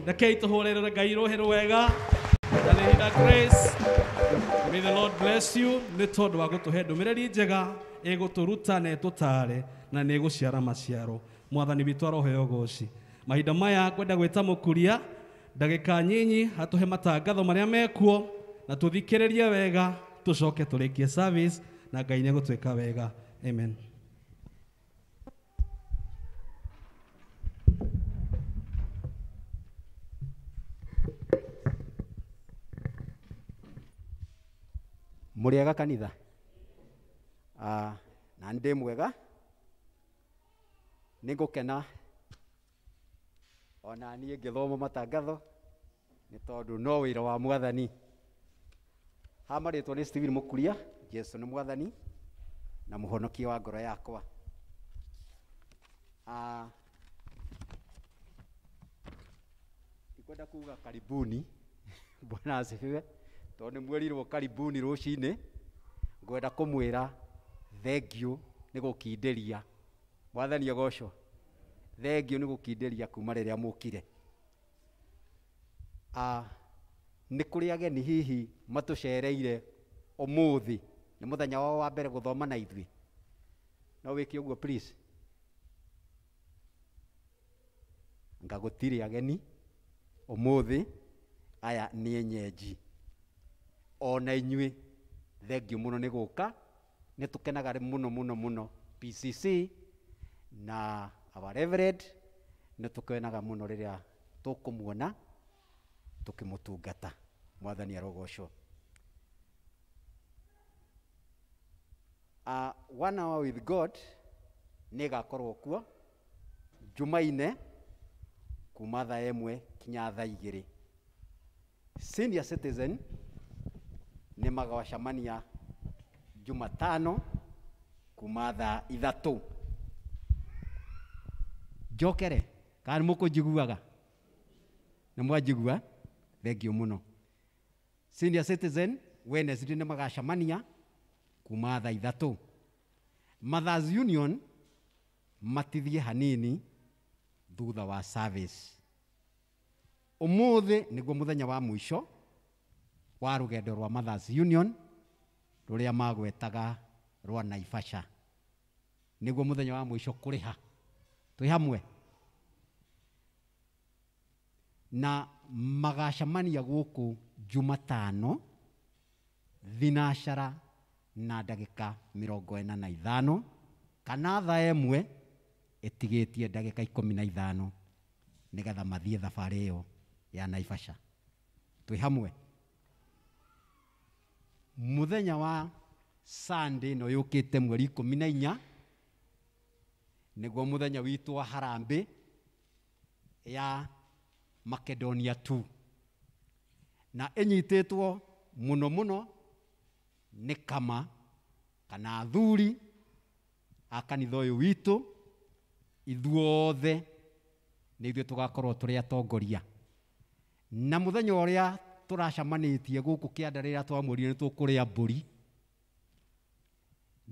Rekei tũhũrĩre Ngai rũhĩ rwega. Grace. May the Lord bless you. Nĩ tondũ wa gũtũhe ndũmĩrĩri njega ĩgũtũruta na ĩtũtare na nĩ ĩgũciara maciaro. Mwathani witũ aroheo ũgooci. Mahinda maya kwenda gwĩta mũkuria ndagĩka nyinyi atũhe matangatho marĩa mekuo na tũthikĩrĩrie wega tũcoke tũrĩkie service na Ngai nĩ egũtwĩka wega. Amen. Mũrĩega kanitha? Na ndĩ mwega. Nĩngũkena ona niĩ ngĩthoma matangatho nĩ tondũ no wĩra wa Mwathani. Haha marĩtwo nĩ Stephen Mũkuria. Jesu nĩ Mwathani na mũhonokia wa ngoro yakwa. Nikwenda kuga karibuni. Bwana asifiwe. Tondũ mwerirwo karibuni rũcinĩ, ngwenda kũmwĩra thengiũ nĩ gũkindĩria. Mwathani agocwo. Thengiũ nĩ gũkindĩria kuma rĩrĩa mũkire. Nĩ kũrĩ ageni hihi matũcereire ũmũthĩ, nĩ mũthenya wao wa mbere gũthoma na ithuĩ. No wĩke ũguo please. Ngagũtirĩ ageni ũmũthĩ, aya nĩ enyenji. Ona inyuĩ thengiũ mũno nĩ gũka, nĩ tũkenaga mũno mũno mũno PCC na our reverend, nĩ tũkenaga mũno rĩrĩa tũkũmuona tũkĩmũtungata. Mwathani arogocwo. 1 hour with God nĩ gakorwo kuo Jumaine kuma thaa 1 kinya thaa 2. Senior citizen nĩ magacemania Jumatano kuma thaa 3. Njokere kana mũkũnjiguaga? Nĩ mwanjigua? Thengiũ mũno. Senior citizen Wednesday nĩ magacemania kuma thaa 3. Mothers Union matithie hanini thutha wa service. Ũmũthĩ nĩguo mũthenya wa mũico wa rũgendo rwa Mothers Union rũrĩa magwetaga rwa Naivasha. Nĩguo mũthenya wa mũico kũrĩha. Twĩ hamwe. Na magacemania gũkũ Jumatano thinashara na ndagika 45 kana thaa ĩmwe ĩtigĩtie ndagika 15 nigetha mathie thabarĩ ĩyo ya Naivasha. Twĩ hamwe. Muthenya wa Sunday no yũkĩte mweri 14 nĩguo muthenya witũ wa harambĩ ya Macedonia 2 na ĩnyitĩtwo muno muno nĩ kama kana athuri a kanitha ũyũ witũ ithuothe nĩ ithuĩ tũgakorwo tũrĩ atongoria. Na muthenya ũrĩa tũracamanĩtie gũkũ kĩanda rĩrĩa twamũrire nĩ tũkũrĩa mbũri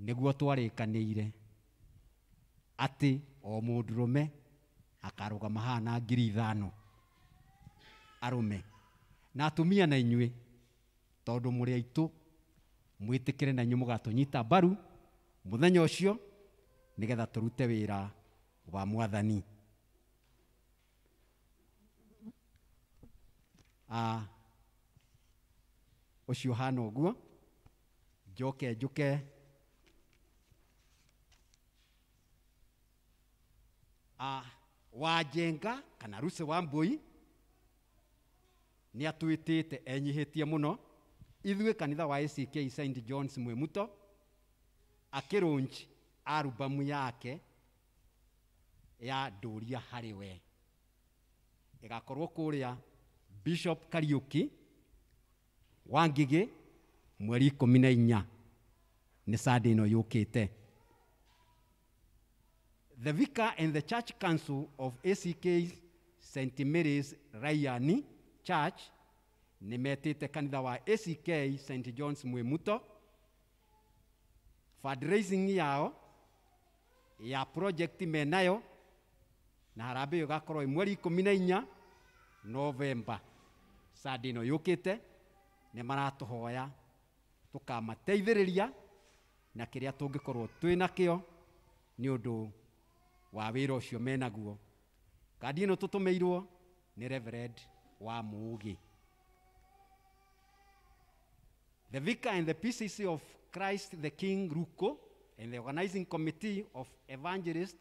nĩguo twarĩkanĩire atĩ o mũndũrũme akarũgama hana 5,000 arũme na atumia na inyuĩ tondũ mũrĩ aitũ mwĩtĩkĩre na inyuĩ mũgatũnyita mbaru muthenya ũcio nigetha tũrute wĩra wa Mwathani. Ũcio hana ũguo njoke njũke Wajenga kana Ruse Wambui nĩ atwĩtĩte enyihĩtie mũno ithuĩ kanitha wa ACK St John's Mwemuto akĩrũnji albamu yake ya ndũria harĩ we ĩgakorwo kũrĩa Bishop Kariuki Wangigĩ mweri 14 nĩ Sunday ĩno yũkĩte. The Vicar and the Church Council of ACK St Mary's Rayani Church nĩ metĩte kanitha wa ACK St John's Mwemuto fundraising yao ya project menayo na harambĩ ĩgakorwo mweri 14 November. Sunday ĩno yũkĩte nĩ maratũhoya tũkamateithĩrĩria na kĩrĩa tũngĩkorwo twĩ nakĩo nĩ ũndũ wa wĩra ũcio menaguo. Kandi ĩno tũtũmĩirwo nĩ Reverend Wamugi. The Vicar and the PCC of Christ the King Ruko and the organizing committee of Evangelist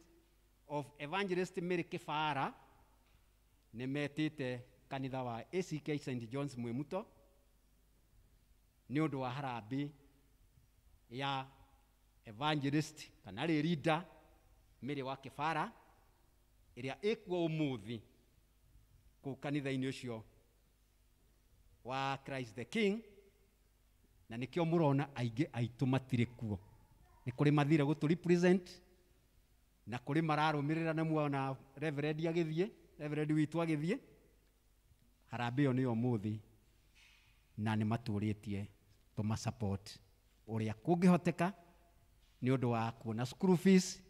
Mary Kĩbara nĩ metĩte kanitha wa ACK St John's Mwemuto nĩ ũndũ wa harambĩ ya evangelist kana leader Mary wa Kĩbara ĩrĩa ĩkuo ũmũthĩ kũu kanitha-inĩ ũcio wa Christ the King, na nĩkĩo mũrona aingĩ aitũ matirĩ kuo. Nĩ kũrĩ mathire gũtũ represent na kũrĩ mararũmĩrĩra na muona Reverend agĩthiĩ, Reverend witũ agĩthiĩ. Harambĩ ĩyo nĩ ũmũthĩ na nĩ matũrĩtie tũma support ũrĩa kũngĩhoteka nĩ ũndũ wa kuona school fees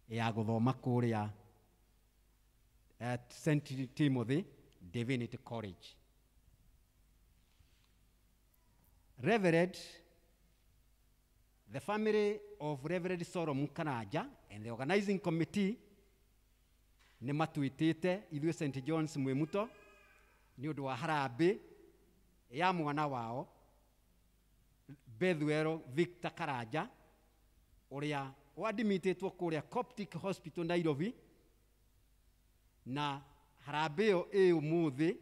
ya gũthoma kũrĩa at St Timothy Divinity College. Reverend, the family of Reverend Solomon Kanaja and the organizing committee nĩ matwĩtĩte ithuĩ St John's Mwemuto nĩ ũndũ wa harambĩ ya mwana wao Bethuel Victor Karaja ũrĩa wadmitĩtwo kũrĩa Coptic Hospital Nairobi, na harambĩ ĩyo ĩ ũmũthĩ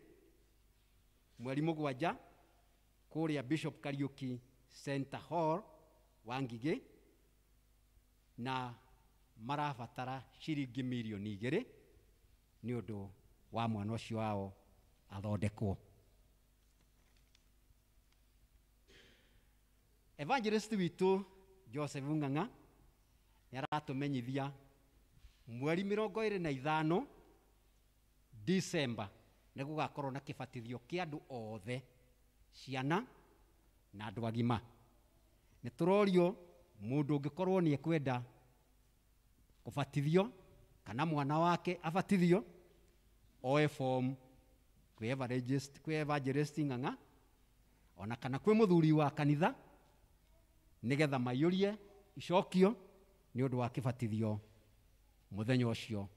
mweri 7 kũrĩa Bishop Kariuki Center Hall Wangigĩ, na marabatara ciringi milioni 2 nĩ ũndũ wa mwana ũcio wao athondekwo. Evangelist witũ Joseph Ng'ang'a nĩ aratũmenyithia mweri 25 December nĩ gũgakorwo na kĩbatithio kĩa andũ othe, ciana na andũ agima. Nĩ tũrorio mũndũ ũngĩkorwo nĩ ekwenda kũbatithio kana mwana wake abatithio oe form kwĩ Evangelist Ng'ang'a ona kana kwĩ mũthuri wa kanitha nigetha maiyũrie icokio nĩ ũndũ wa kĩbatithio mũthenya ũcio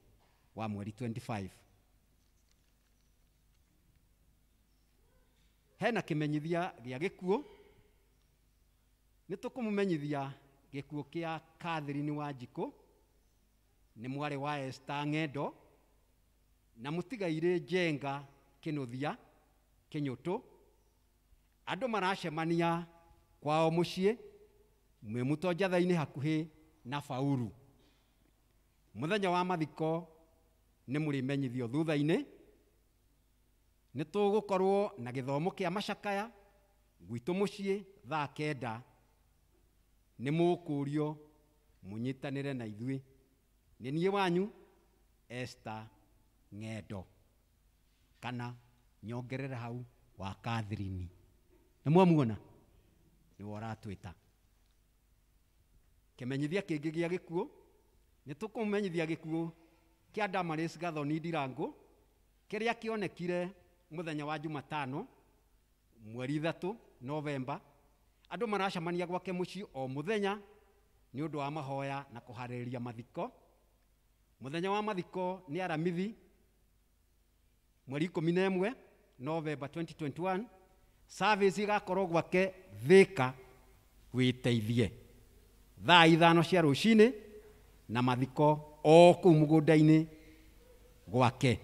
wa mweri 25. hena kimenyithia gĩa gĩkuũ. Nĩ tũkũmũmenyithia gĩkuũ kĩa Catherine Wanjikũ, nĩ mwarĩ wa Esther Ng'endo, na mũtigairĩ Njenga Kĩnuthia Kĩnyũtũ. Andũ maracemania kwao mũciĩ mwĩ Mũtonjatha-inĩ hakuhĩ na Bauru. Mũthenya wa mathiko nĩ mũrĩmenyithio thutha-inĩ. Nĩ tũgũkorwo na gĩthomo kĩa macakaya gwitũ mũciĩ thaa 9. Nĩ mũkũrio mũnyitanĩre na ithuĩ. Nĩ niĩ wanyu Esther Ng'endo, kana nyongerere hau wa Catherine. Nĩ mwamuona? Nĩ woratwĩta. Kĩmenyithia kĩngĩ gĩa gĩkuũ, nĩ tũkũmenyithia gĩkuũ kĩa Damaris Gathoni Ndirangũ, kĩrĩa kĩonekire mũthenya wa Jumatano mweri 3 Novemba. Andũ maracemania gwake mũciĩ o mũthenya nĩ ũndũ wa mahoya na kũharĩrĩria mathiko. Mũthenya wa mathiko nĩ aramithi mweri 11 Novemba 2021. Service igakorwo gwake Thika Gwĩteithie thaa 5 cia rũcinĩ, na mathiko o kũu mũgũnda-inĩ gwake.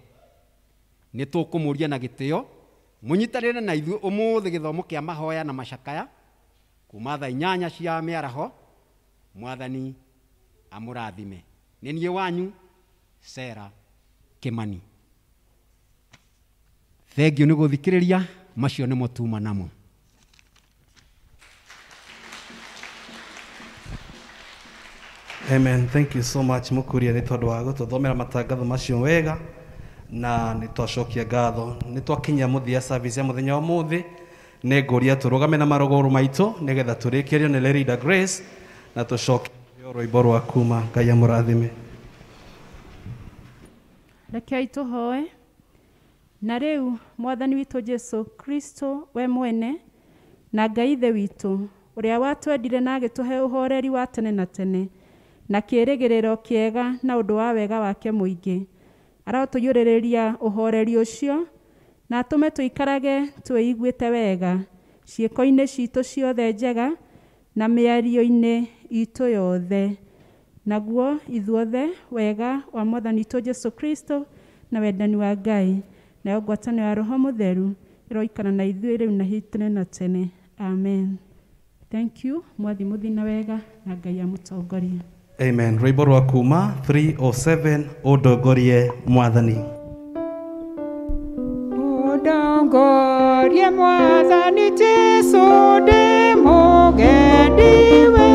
Nĩ tũkũmũria na gĩtĩo mũnyitanĩre na ithuĩ ũmũthĩ gĩthomo kĩa mahoya na macakaya kuma thaa 8 cia mĩaraho. Mwathani amũrathime. Nĩ niĩ wanyu Sarah Kĩmani. Thengio nĩ gũthikĩrĩria. Macio nĩ motuma namo. Amen. Thank you so much Mũkũria nĩ tondũ wa gũtũthomera matangatho macio wega, na nĩ twacokia ngatho. Nĩ twakinyia mũthia service ya mũthenya wa ũmũthĩ. Nĩ ngũria tũrũgame na marũgũrũ maitũ nĩgetha tũrĩkĩrio nĩ Lerida Grace na tũcokie rwĩmbo rwa kuma. Ngai amũrathime. Rekei tũhoe. Na rĩu Mwathani witũ Jesu Kristo we mwene na Ngai Ithe witũ ũrĩa watwendire na agĩtũhe ũhoreri wa tene na tene na kĩĩrĩgĩrĩro kĩega na ũndũ wa wega wake mũingĩ, arotũiyũrĩrĩria ũhoreri ũcio na atũme tũikarage twĩiguĩte wega ciĩko-inĩ citũ ciothe njega na mĩario-inĩ itũ yothe. Naguo ithuothe wega wa Mwathani witũ Jesu Kristo na wendani wa Ngai na ngwatanĩro ya Roho Mũtheru ĩroikara na ithuĩ rĩu na tene na tene. Amen. Thank you. Mwathi mũthina wega na Ngai amũtongorie. Amen. Rwĩmbo rwa kuma 307 ũndongorie Mwathani. Ũndongorie Mwathani Jesu ndĩ mũgendi we